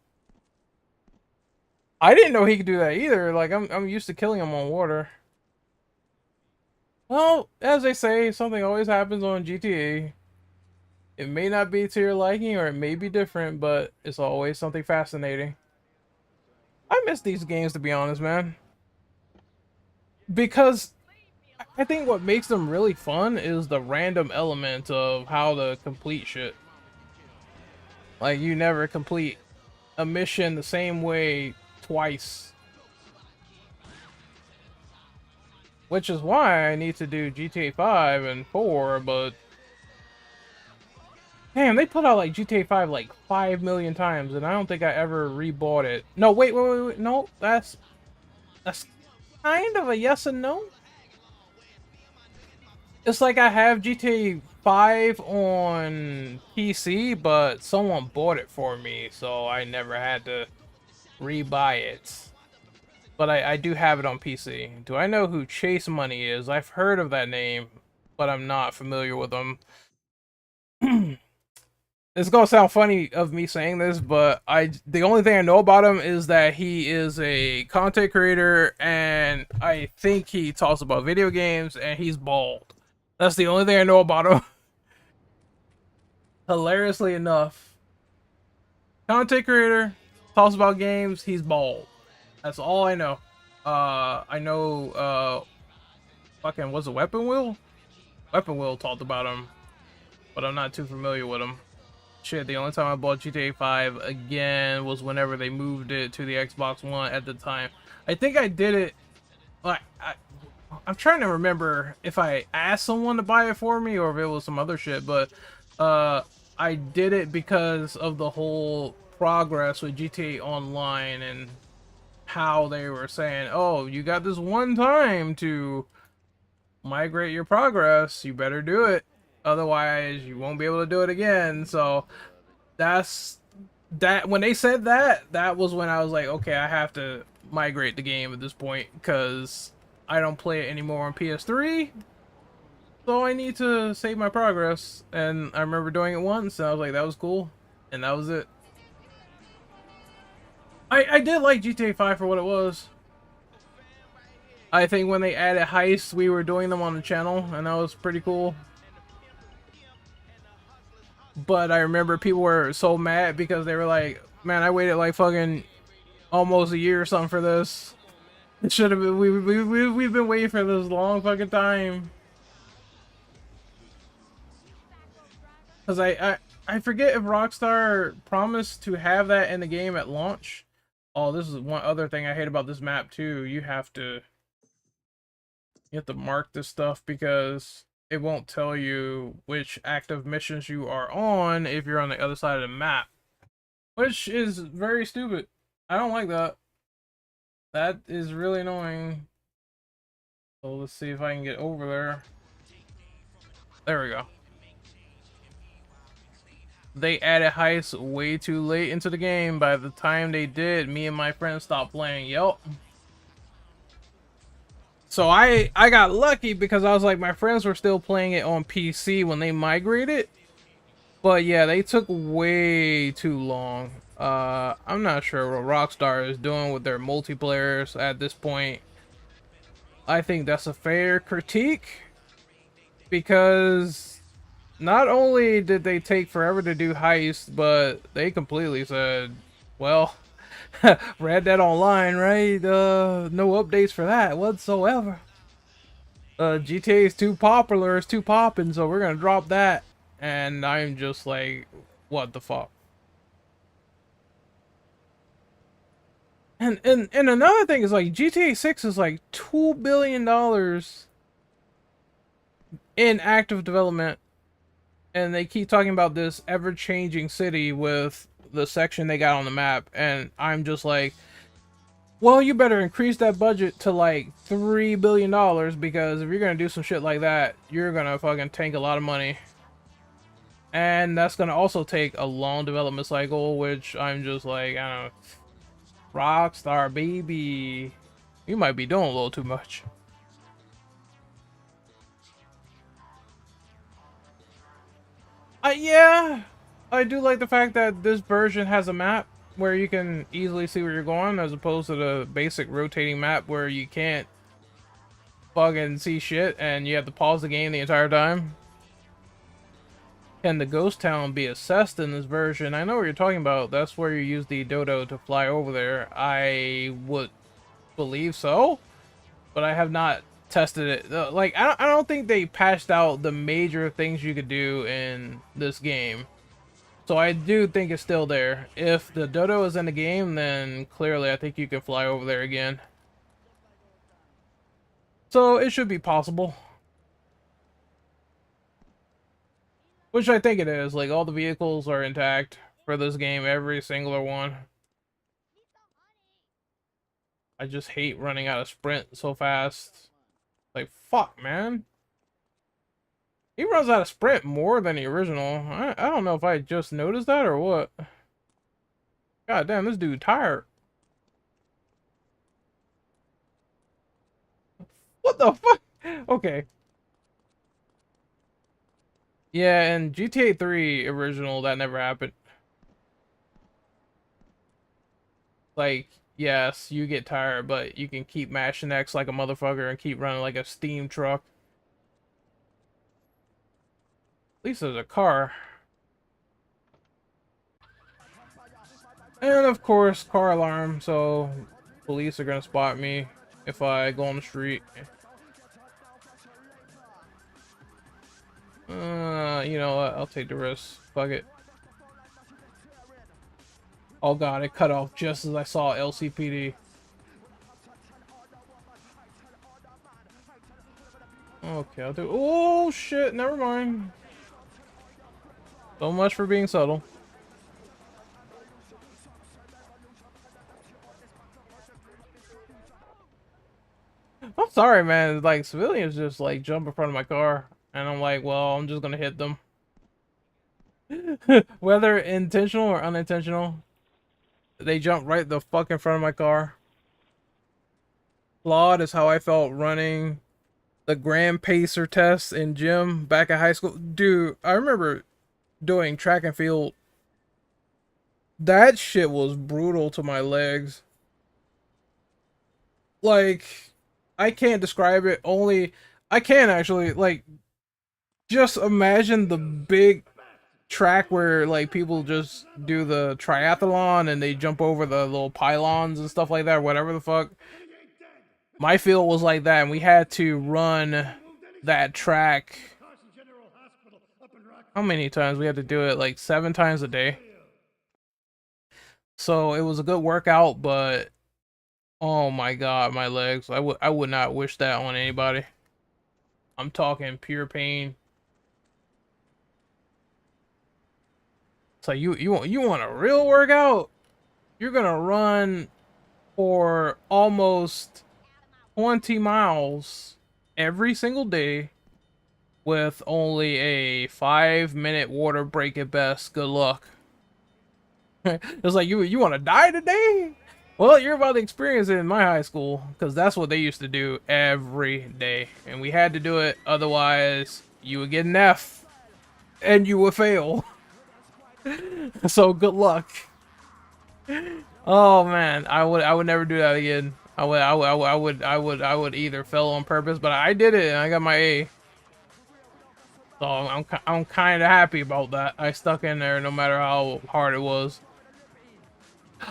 I didn't know he could do that either. Like, I'm used to killing him on water. Well, as they say, something always happens on GTA. It may not be to your liking, or it may be different, but it's always something fascinating. I miss these games, to be honest, man. Because I think what makes them really fun is the random element of how to complete shit. Like, you never complete a mission the same way twice. Which is why I need to do GTA 5 and 4, but damn, they put out like GTA 5 like 5 million times, and I don't think I ever rebought it. No, wait, no, that's kind of a yes and no. It's like I have GTA 5 on PC, but someone bought it for me, so I never had to rebuy it. But I do have it on PC. Do I know who Chase Money is? I've heard of that name, but I'm not familiar with him. It's gonna sound funny of me saying this, but the only thing I know about him is that he is a content creator, and I think he talks about video games, and he's bald. That's the only thing I know about him. Hilariously enough, content creator, talks about games, he's bald. That's all I know. I know fucking was it Weapon Wheel? Weapon Wheel talked about him, but I'm not too familiar with him. Shit, the only time I bought GTA 5 again was whenever they moved it to the Xbox One at the time. I think I did it, like, I'm trying to remember if I asked someone to buy it for me or if it was some other shit, but I did it because of the whole progress with GTA Online and how they were saying, oh, you got this one time to migrate your progress, you better do it. Otherwise, you won't be able to do it again. So that's that. When they said that, that was when I was like, okay, I have to migrate the game at this point because I don't play it anymore on PS3. So I need to save my progress. And I remember doing it once, and I was like, that was cool. And that was it. I did like GTA 5 for what it was. I think when they added heists, we were doing them on the channel, and that was pretty cool. But I remember people were so mad because they were like, man, I waited like fucking almost a year or something for this. It should have been, we've been waiting for this long fucking time. Because I forget if Rockstar promised to have that in the game at launch. Oh, this is one other thing I hate about this map too. You have to mark this stuff because it won't tell you which active missions you are on if you're on the other side of the map. Which is very stupid. I don't like that. That is really annoying. So let's see if I can get over there. There we go. They added heists way too late into the game. By the time they did, me and my friends stopped playing. Yup. So I got lucky because I was like, my friends were still playing it on PC when they migrated. But yeah, they took way too long. I'm not sure what Rockstar is doing with their multiplayers at this point. I think that's a fair critique because not only did they take forever to do heists, but they completely said, well, Red Dead Online, right? No updates for that whatsoever. GTA is too popular, it's too poppin', so we're gonna drop that. And I'm just like, what the fuck? And another thing is like GTA 6 is like $2 billion in active development, and they keep talking about this ever-changing city with the section they got on the map, and I'm just like, well, you better increase that budget to like $3 billion because if you're gonna do some shit like that, you're gonna fucking tank a lot of money. And that's gonna also take a long development cycle, which I'm just like, I don't know. Rockstar, baby. You might be doing a little too much. Yeah, I do like the fact that this version has a map where you can easily see where you're going, as opposed to the basic rotating map where you can't fucking see shit and you have to pause the game the entire time. Can the ghost town be assessed in this version? I know what you're talking about. That's where you use the dodo to fly over there. I would believe so, but I have not tested it. Like, I don't think they patched out the major things you could do in this game. So I do think it's still there. If the dodo is in the game, then clearly I think you can fly over there again. So it should be possible. Which I think it is. Like, all the vehicles are intact for this game, every singular one. I just hate running out of sprint so fast. Like, fuck, man. He runs out of sprint more than the original. I don't know if I just noticed that or what. God damn, this dude tired. What the fuck? Okay. Yeah, and GTA 3 original, that never happened. Like, yes, you get tired, but you can keep mashing X like a motherfucker and keep running like a steam truck. At least there's a car. And of course, car alarm, so police are gonna spot me if I go on the street. You know what? I'll take the risk. Fuck it. Oh god, it cut off just as I saw LCPD. Okay, I'll do. Oh shit, never mind. So much for being subtle. I'm sorry, man. Like, civilians just, like, jump in front of my car. And I'm like, well, I'm just gonna hit them. Whether intentional or unintentional, they jump right the fuck in front of my car. Flawed is how I felt running the Grand Pacer test in gym back at high school. Dude, I remember doing track and field. That shit was brutal to my legs. Like, I can't describe it. Only I can actually, like, just imagine the big track where like people just do the triathlon and they jump over the little pylons and stuff like that, whatever the fuck. My field was like that, and we had to run that track. How many times we had to do it? Like 7 times a day. So it was a good workout, but oh my god, my legs. I would not wish that on anybody. I'm talking pure pain. So you want a real workout? You're gonna run for almost 20 miles every single day with only a 5-minute water break at best. Good luck. It's like you want to die today? Well, you're about to experience it in my high school, because that's what they used to do every day, and we had to do it. Otherwise, you would get an F, and you would fail. So good luck. Oh man, I would never do that again. I would either fail on purpose, but I did it and I got my A. So I'm kind of happy about that. I stuck in there no matter how hard it was.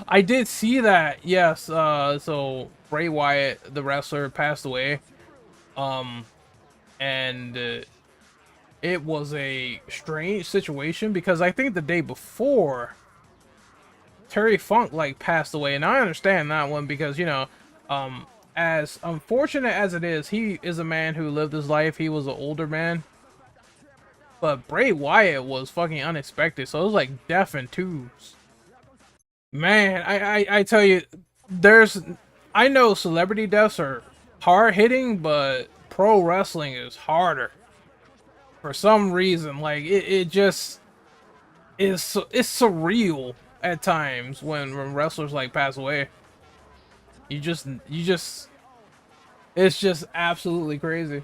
I did see that. Yes. So Bray Wyatt, the wrestler, passed away. And it was a strange situation because I think the day before Terry Funk like passed away, and I understand that one because, you know, as unfortunate as it is, he is a man who lived his life. He was an older man, but Bray Wyatt was fucking unexpected. So it was like death in twos. Man, I tell you, I know celebrity deaths are hard hitting, but pro wrestling is harder for some reason. Like it just is. It's surreal at times when wrestlers like pass away. You just it's just absolutely crazy.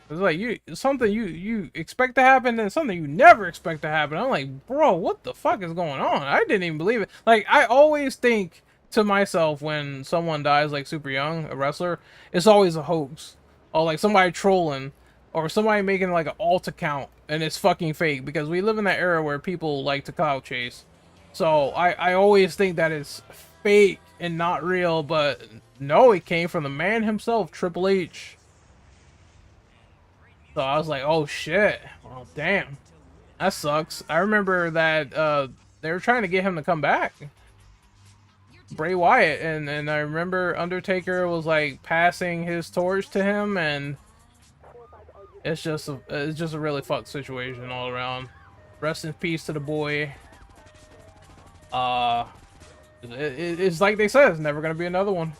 It's like something you expect to happen and something you never expect to happen. I'm like, bro, what the fuck is going on? I didn't even believe it. Like, I always think to myself when someone dies like super young, a wrestler, it's always a hoax. Or like somebody trolling, or somebody making like an alt account and it's fucking fake, because we live in that era where people like to clout chase. So I always think that it's fake and not real, but no, it came from the man himself, Triple H. So I was like, oh shit. Well, damn. That sucks. I remember that they were trying to get him to come back. Bray Wyatt, and I remember Undertaker was like passing his torch to him, and it's just a really fucked situation all around. Rest in peace to the boy. It's like they said, it's never gonna be another one.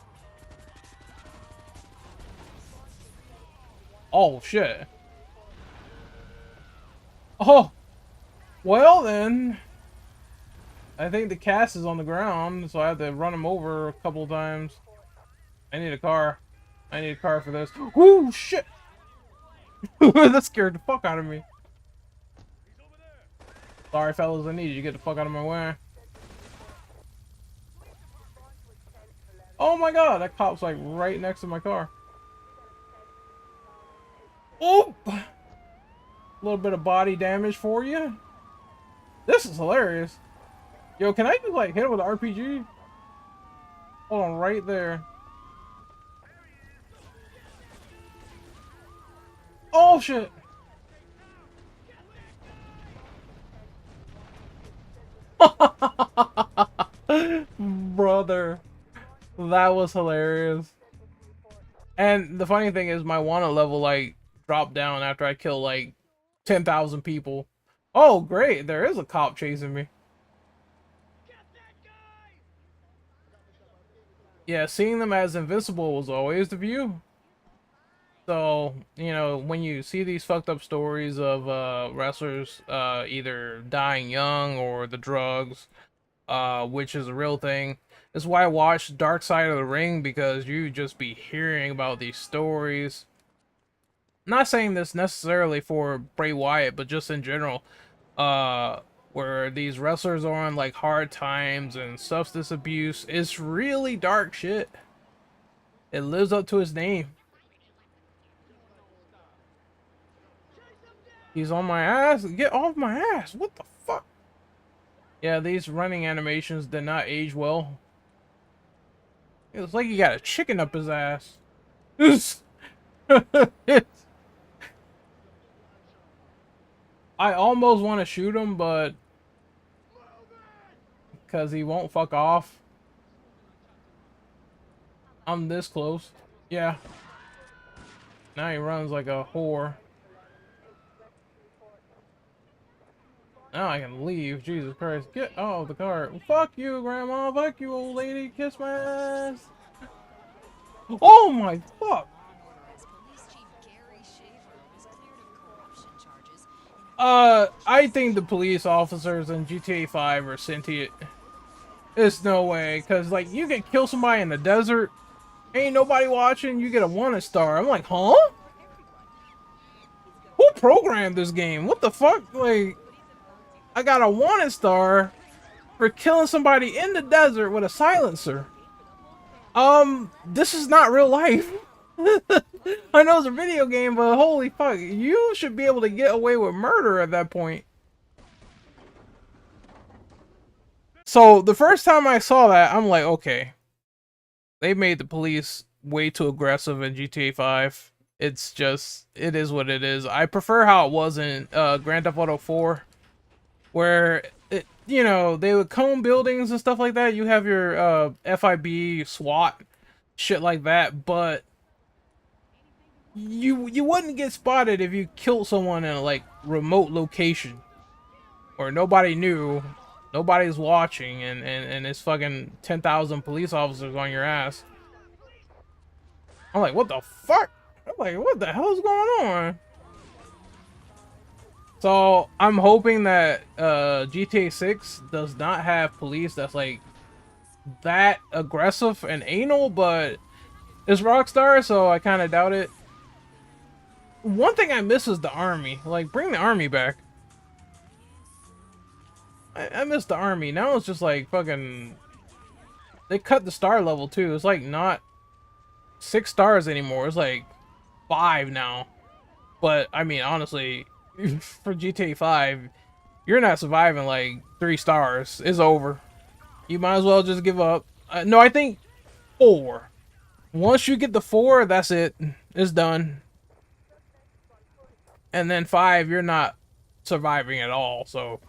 Oh, shit. Oh, well then. I think the cast is on the ground, so I have to run him over a couple times. I need a car. I need a car for this. Ooh, shit! That scared the fuck out of me. Sorry, fellas, I need you to get the fuck out of my way. Oh my god, that cop's like right next to my car. Oh! A little bit of body damage for you. This is hilarious. Yo, can I just like hit him with an RPG? Hold on, right there. Oh shit! Brother, that was hilarious. And the funny thing is, my wanted level like dropped down after I killed like 10,000 people. Oh great, there is a cop chasing me. Yeah, seeing them as invincible was always the view. So, you know, when you see these fucked up stories of wrestlers either dying young or the drugs, which is a real thing. That's why I watched Dark Side of the Ring, because you just be hearing about these stories. Not saying this necessarily for Bray Wyatt, but just in general, where these wrestlers are on like hard times and substance abuse. It's really dark shit. It lives up to his name. He's on my ass. Get off my ass. What the fuck? Yeah, these running animations did not age well. It's like he got a chicken up his ass. I almost want to shoot him, but because he won't fuck off. I'm this close. Yeah. Now he runs like a whore. Now I can leave. Jesus Christ. Get out of the car. Fuck you, Grandma. Fuck you, old lady. Kiss my ass. Oh my fuck. I think the police officers in GTA 5 are sentient. There's no way, cause like you can kill somebody in the desert, ain't nobody watching, you get a wanted star. I'm like, huh? Who programmed this game? What the fuck? Like, I got a wanted star for killing somebody in the desert with a silencer. This is not real life. I know it's a video game, but holy fuck, you should be able to get away with murder at that point. So the first time I saw that, I'm like, okay, they made the police way too aggressive in GTA 5. It's just, it is what it is. I prefer how it was in Grand Theft Auto 4, where it, you know, they would comb buildings and stuff like that. You have your FIB, SWAT, shit like that, but you wouldn't get spotted if you killed someone in a like remote location where nobody knew, nobody's watching, and it's fucking 10,000 police officers on your ass. I'm like, what the fuck? I'm like, what the hell's going on? So I'm hoping that GTA 6 does not have police that's like that aggressive and anal, but it's Rockstar, so I kind of doubt it. One thing I miss is the army. Like, bring the army back. I miss the army. Now it's just like fucking... They cut the star level too. It's like not 6 stars anymore. It's like 5 now. But, I mean, honestly, for GTA 5, you're not surviving like 3 stars. It's over. You might as well just give up. No, I think 4. Once you get the 4, that's it. It's done. And then 5, you're not surviving at all, so...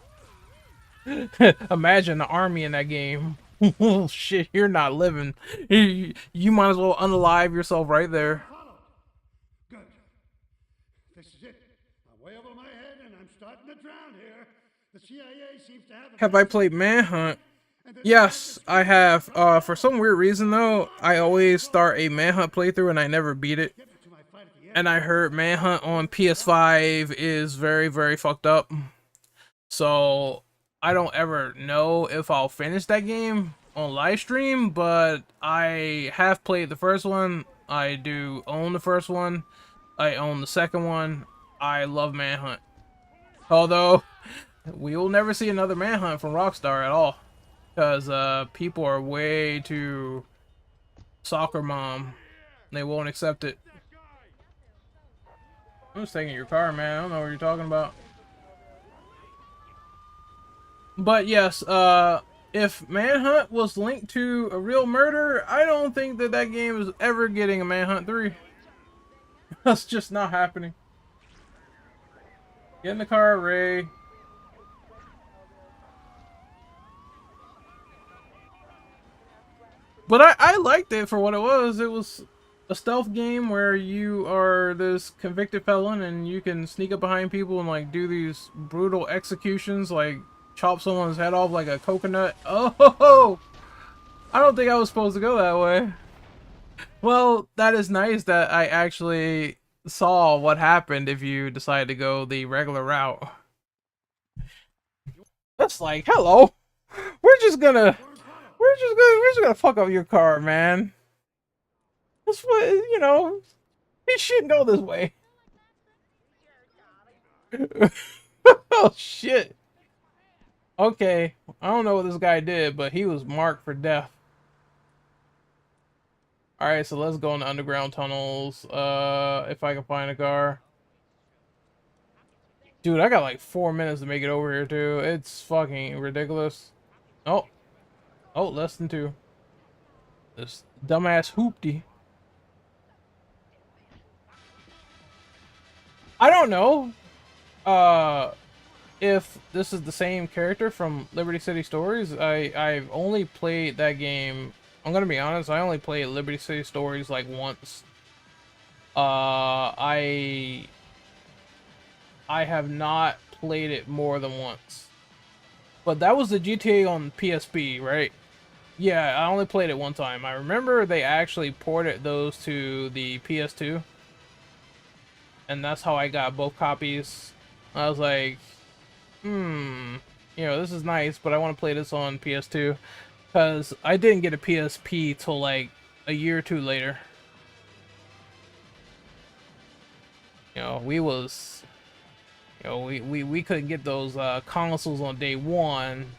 Imagine the army in that game. Oh shit, you're not living. You might as well unalive yourself right there. Good. This is it. I'm way over my head and I'm starting to drown here. The CIA seems to Have I played Manhunt? Yes, I have. For some weird reason though, I always start a Manhunt playthrough and I never beat it. And I heard Manhunt on PS5 is very, very fucked up. So I don't ever know if I'll finish that game on live stream, but I have played the first one. I do own the first one. I own the second one. I love Manhunt. Although we will never see another Manhunt from Rockstar at all, because people are way too soccer mom. They won't accept it. I'm just taking your car, man. I don't know what you're talking about. But yes, if Manhunt was linked to a real murder, I don't think that that game is ever getting a Manhunt 3. That's just not happening. Get in the car, Ray. But I liked it for what it was. It was a stealth game where you are this convicted felon and you can sneak up behind people and like do these brutal executions, like chop someone's head off like a coconut. Oh, I don't think I was supposed to go that way. Well, that is nice that I actually saw what happened if you decide to go the regular route. That's like, hello. We're just gonna we're just gonna fuck up your car, man. That's what, you know, it shouldn't go this way. Oh shit. Okay, I don't know what this guy did, but he was marked for death. Alright, so let's go in the underground tunnels. If I can find a car. Dude, I got like 4 minutes to make it over here too. It's fucking ridiculous. Oh. Oh, less than 2. This dumbass hoopty. I don't know. If this is the same character from Liberty City Stories. I've only played that game. I'm gonna be honest, I only played Liberty City Stories like once. I have not played it more than once. But that was the GTA on PSP, right? Yeah, I only played it one time. I remember they actually ported those to the PS2. And that's how I got both copies. I was like, you know, this is nice, but I want to play this on PS2. Because I didn't get a PSP till like a year or two later. You know, we couldn't get those consoles on day one.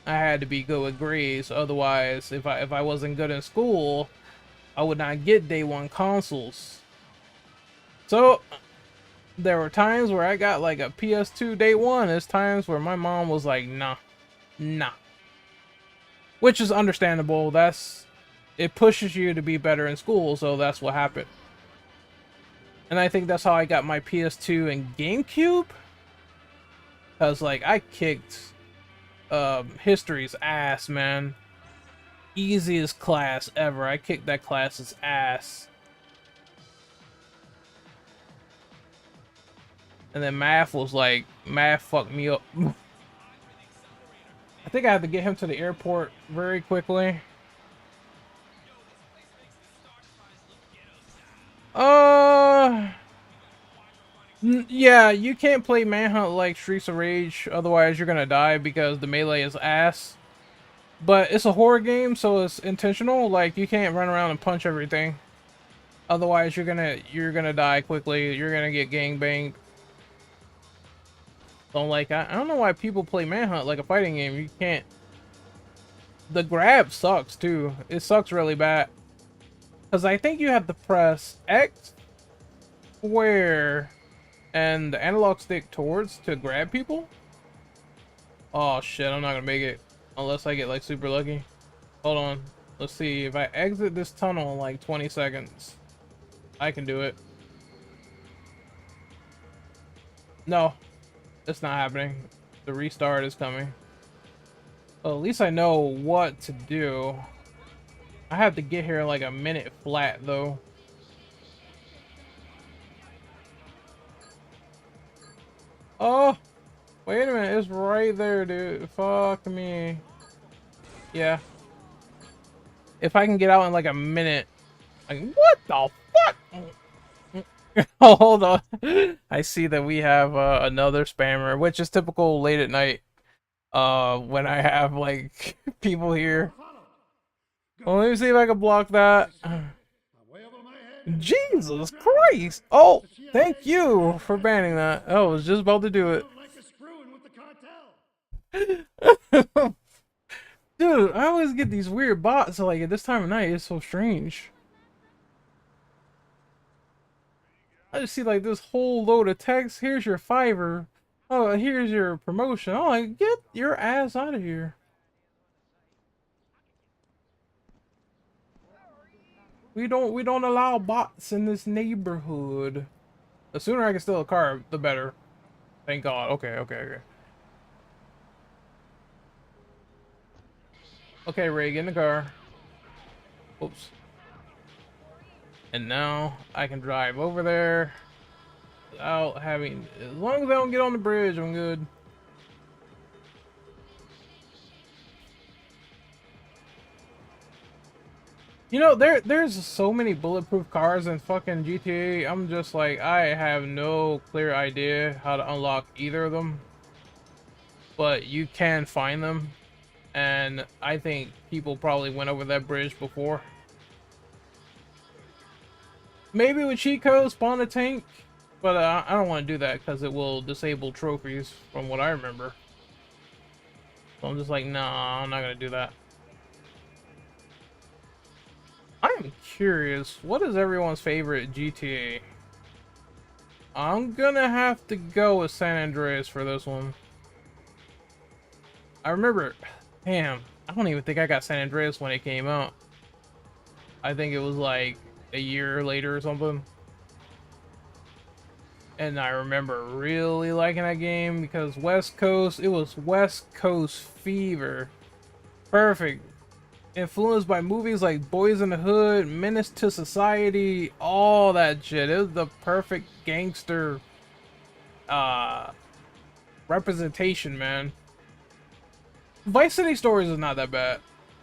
I had to be good with grades. Otherwise, if I wasn't good in school, I would not get day one consoles. So there were times where I got like a PS2 day one. There's times where my mom was like, nah. Which is understandable. It pushes you to be better in school, so that's what happened. And I think that's how I got my PS2 and GameCube. Cause like I kicked history's ass, man. Easiest class ever. I kicked that class's ass. And then math fucked me up. I think I have to get him to the airport very quickly. Yeah, you can't play Manhunt like Streets of Rage, otherwise you're gonna die because the melee is ass. But it's a horror game, so it's intentional. Like, you can't run around and punch everything. Otherwise you're gonna die quickly. You're gonna get gangbanged. So like, I don't know why people play Manhunt like a fighting game. You can't. The grab sucks too. It sucks really bad. Because I think you have to press X, square, and the analog stick towards to grab people. Oh shit, I'm not gonna make it. Unless I get like super lucky. Hold on. Let's see. If I exit this tunnel in like 20 seconds, I can do it. No. It's not happening. The restart is coming. Well, at least I know what to do. I have to get here in like a minute flat, though. Oh! Wait a minute, it's right there, dude. Fuck me. Yeah. If I can get out in like a minute. Like, what the fuck? Oh, hold on. I see that we have another spammer, which is typical late at night. When I have like people here. Follow. Well, Good. let me see if I can block As I that. said, way over my head. Jesus Driver. Christ! Oh, The thank CIA you has for banning investigated that. this I was case. just about to do You it. don't like a screwing with the cartel. Dude, I always get these weird bots like at this time of night. It's so strange. I just see like this whole load of text. Here's your Fiverr. Oh, here's your promotion. Oh, like, get your ass out of here. We don't allow bots in this neighborhood. The sooner I can steal a car, the better. Thank God. Okay, okay, okay. Okay, Ray, get in the car. Oops. And now I can drive over there without having, as long as I don't get on the bridge, I'm good. You know, there's so many bulletproof cars in fucking GTA. I'm just like, I have no clear idea how to unlock either of them. But you can find them. And I think people probably went over that bridge before. Maybe with cheat codes, spawn a tank. But I don't want to do that because it will disable trophies from what I remember. So I'm just like, nah, I'm not going to do that. I'm curious, what is everyone's favorite GTA? I'm gonna have to go with San Andreas for this one. I remember, damn, I don't even think I got San Andreas when it came out. I think it was like a year later or something. And I remember really liking that game because West Coast, it was West Coast fever. Perfect. Influenced by movies like Boys in the Hood, Menace to Society, all that shit. It was the perfect gangster uh representation, man. Vice City Stories is not that bad.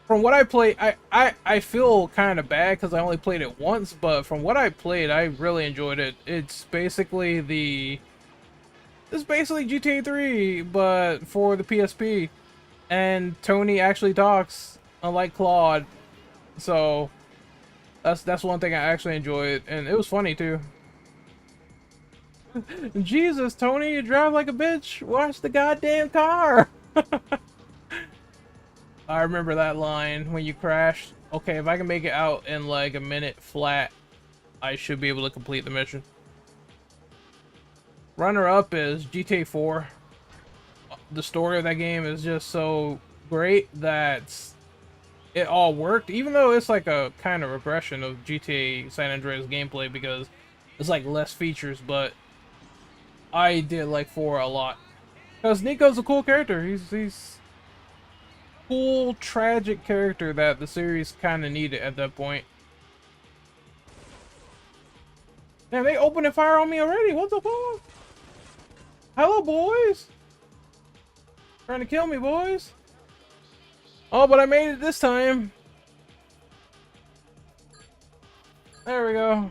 From what I played, I feel kind of bad because I only played it once, but from what I played, I really enjoyed it. It's basically GTA 3, but for the PSP. And Tony actually talks, unlike Claude. So that's one thing I actually enjoyed, and it was funny too. Jesus, Tony, you drive like a bitch. Watch the goddamn car. I remember that line when you crashed. Okay, if I can make it out in like a minute flat, I should be able to complete the mission. Runner up is GTA 4. The story of that game is just so great that it all worked, even though it's like a kind of regression of GTA San Andreas gameplay because it's like less features, but I did like 4 a lot. Because Nico's a cool character. He's cool, tragic character that the series kind of needed at that point. Damn, they opening fire on me already. What the fuck? Hello, boys. Trying to kill me, boys. Oh, but I made it this time. There we go.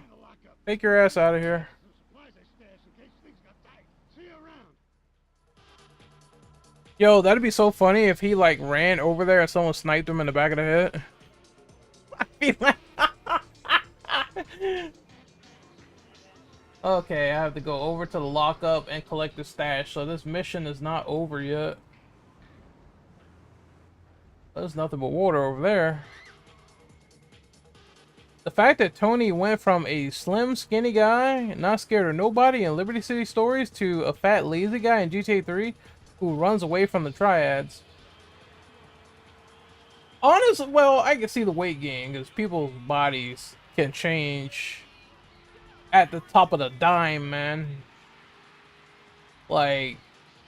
Take your ass out of here. Supplies I stashed in case things got tight. See you around. Yo, that'd be so funny if he like ran over there and someone sniped him in the back of the head. I'd be like, okay, I have to go over to the lockup and collect the stash. So this mission is not over yet. There's nothing but water over there. The fact that Tony went from a slim, skinny guy, not scared of nobody in Liberty City Stories, to a fat, lazy guy in GTA 3 who runs away from the triads. Honestly, well, I can see the weight gain because people's bodies can change at the top of the dime, man. Like,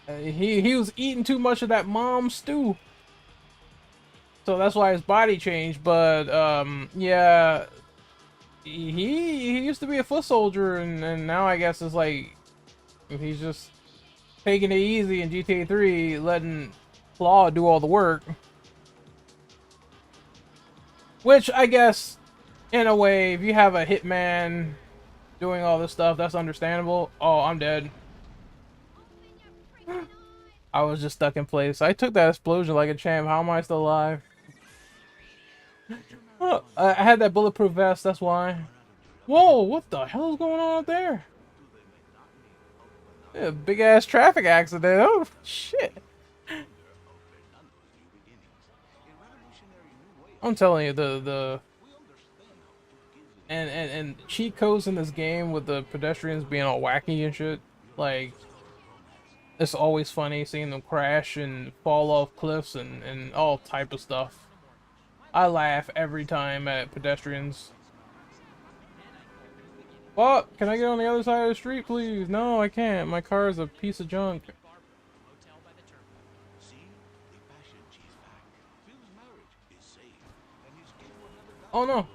he was eating too much of that mom stew. So that's why his body changed, but, yeah, he used to be a foot soldier, and now I guess it's like, he's just taking it easy in GTA 3, letting Claw do all the work. Which, I guess, in a way, if you have a hitman doing all this stuff. That's understandable. Oh, I'm dead. I was just stuck in place. I took that explosion like a champ. How am I still alive? Oh, I had that bulletproof vest, that's why. Whoa, what the hell is going on up there? Yeah, big ass traffic accident. Oh, shit. I'm telling you, the and cheat codes in this game with the pedestrians being all wacky and shit. Like, it's always funny seeing them crash and fall off cliffs and all type of stuff. I laugh every time at pedestrians. What? Can I get on the other side of the street, please? No, I can't. My car is a piece of junk. Oh no.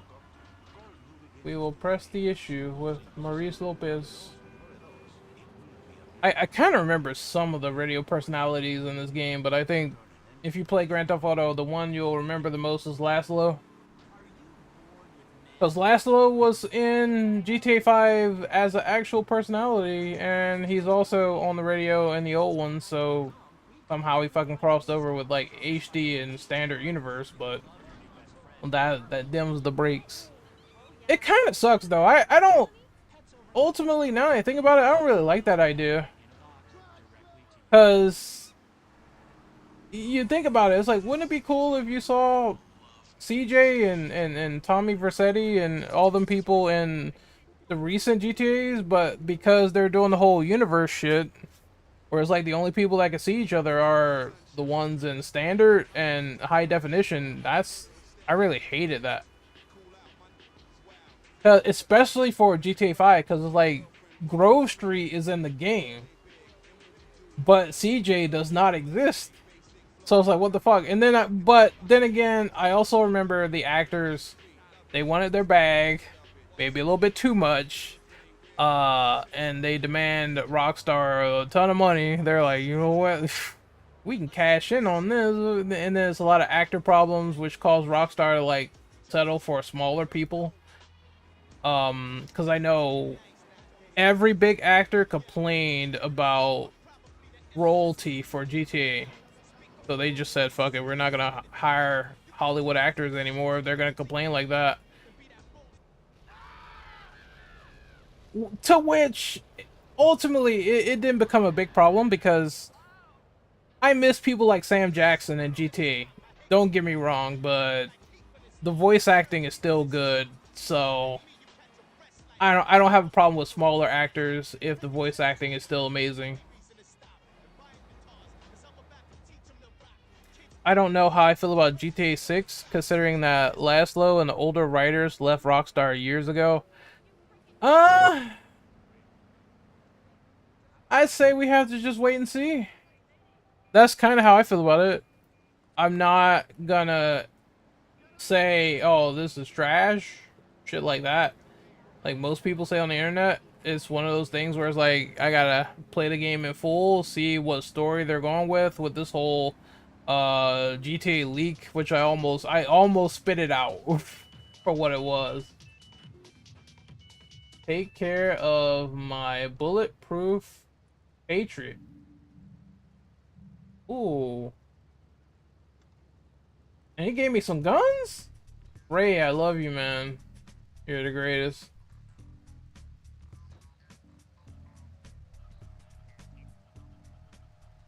We will press the issue with Maurice Lopez. I kind of remember some of the radio personalities in this game, but I think if you play Grand Theft Auto, the one you'll remember the most is Laszlo. Because Laszlo was in GTA 5 as an actual personality, and he's also on the radio in the old one, so somehow he fucking crossed over with like HD and standard universe, but that dims the brakes. It kind of sucks though. I don't ultimately, now that I think about it, I don't really like that idea. Cause you think about it, it's like, wouldn't it be cool if you saw CJ and Tommy Vercetti and all them people in the recent GTAs, but because they're doing the whole universe shit, where it's like the only people that can see each other are the ones in standard and high definition, I really hated that. Especially for GTA 5, because it's like, Grove Street is in the game, but CJ does not exist. So it's like, what the fuck? And then, but then again, I also remember the actors, they wanted their bag, maybe a little bit too much, and they demand Rockstar a ton of money. They're like, you know what? We can cash in on this. And there's a lot of actor problems, which caused Rockstar to, like, settle for smaller people. Because I know every big actor complained about royalty for GTA. So they just said, fuck it, we're not gonna hire Hollywood actors anymore. They're gonna complain like that. To which, ultimately, it didn't become a big problem because I miss people like Sam Jackson in GTA. Don't get me wrong, but the voice acting is still good, so I don't have a problem with smaller actors if the voice acting is still amazing. I don't know how I feel about GTA 6, considering that Laszlo and the older writers left Rockstar years ago. Uh, I'd say we have to just wait and see. That's kind of how I feel about it. I'm not gonna say, oh, this is trash, shit like that. Like most people say on the internet, it's one of those things where it's like, I gotta play the game in full, see what story they're going with this whole GTA leak, which I almost spit it out for what it was. Take care of my bulletproof Patriot. Ooh. And he gave me some guns? Ray, I love you, man. You're the greatest.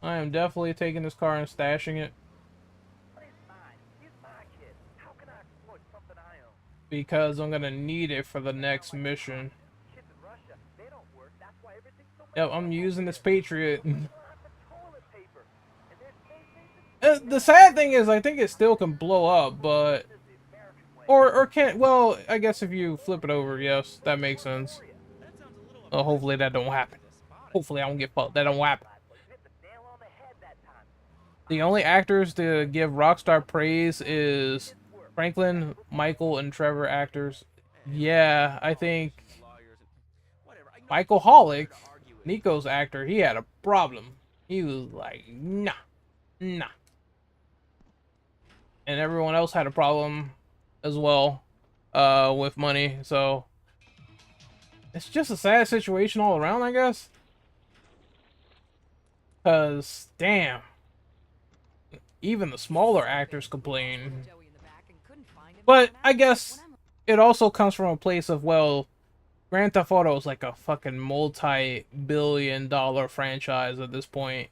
I am definitely taking this car and stashing it. Because I'm gonna need it for the next mission. Yep, I'm using this Patriot. The sad thing is, I think it still can blow up, but... Or can't... Well, I guess if you flip it over, yes, that makes sense. Well, hopefully that don't happen. Hopefully I don't get fucked. That don't happen. The only actors to give Rockstar praise is Franklin, Michael, and Trevor actors. Yeah, I think Michael Hollick, Nico's actor, he had a problem. He was like, nah, nah. And everyone else had a problem as well with money, so it's just a sad situation all around, I guess. Cause damn, even the smaller actors complain. But I guess it also comes from a place of, well, Grand Theft Auto is like a fucking multi-billion-dollar franchise at this point.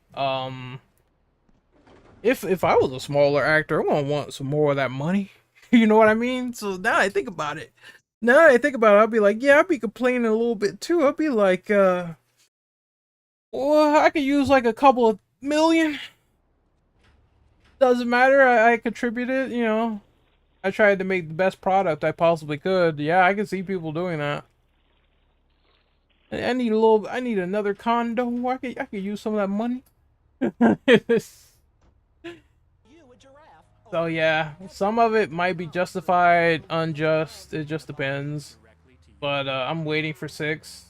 If I was a smaller actor, I would want some more of that money. You know what I mean? So now I think about it. Now I think about it, I'll be like, yeah, I'd be complaining a little bit too. I'd be like, well, I could use like a couple of million. Doesn't matter. I contributed, you know. I tried to make the best product I possibly could. Yeah, I can see people doing that. I need a little. I need another condo. I could use some of that money. So yeah, some of it might be justified, unjust. It just depends. But I'm waiting for 6.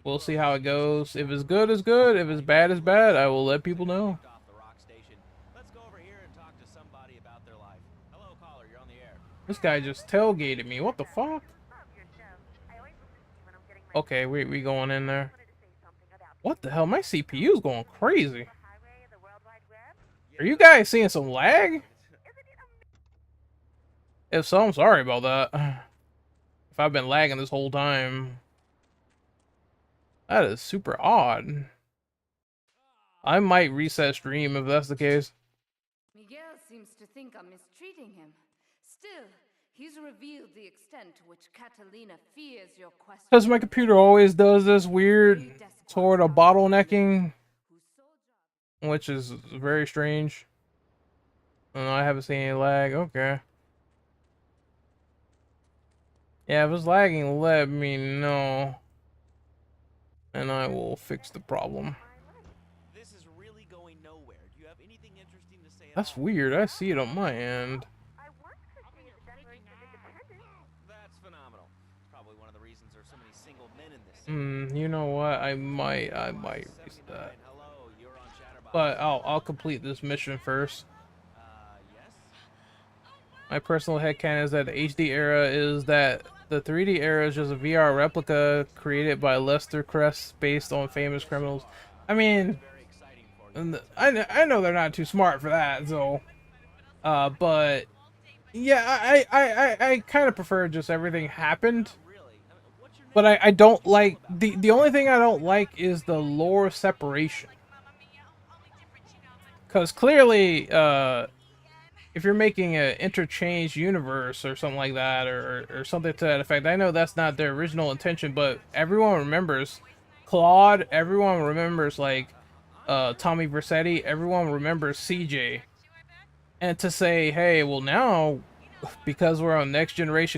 We'll see how it goes. If it's good, it's good. If it's bad, it's bad. I will let people know. This guy just tailgated me. What the fuck? Okay, we going in there. What the hell? My CPU's going crazy. Are you guys seeing some lag? If so, I'm sorry about that. If I've been lagging this whole time. That is super odd. I might reset stream if that's the case. Miguel seems to think I'm mistreating him. Still, he's revealed the extent to which Catalina fears your quest. Because my computer always does this weird sort of bottlenecking, which is very strange. And I haven't seen any lag. Okay. Yeah, if it's lagging, let me know. And I will fix the problem. This is really going nowhere. Do you have anything interesting to say? That's weird. I see it on my end. That's phenomenal. Probably one of the reasons there's so many single men in this. You know what? I might use that. But I'll complete this mission first. Yes. My personal headcanon is that the HD era is that the 3D era is just a VR replica created by Lester Crest based on famous criminals. I mean, I know they're not too smart for that, so but yeah, I kind of prefer just everything happened. But I don't like the only thing I don't like is the lore separation. Cause clearly if you're making an interchanged universe or something like that, or something to that effect, I know that's not their original intention, but everyone remembers Claude, everyone remembers like Tommy Vercetti, everyone remembers CJ. And to say, hey, well now, because we're on next generation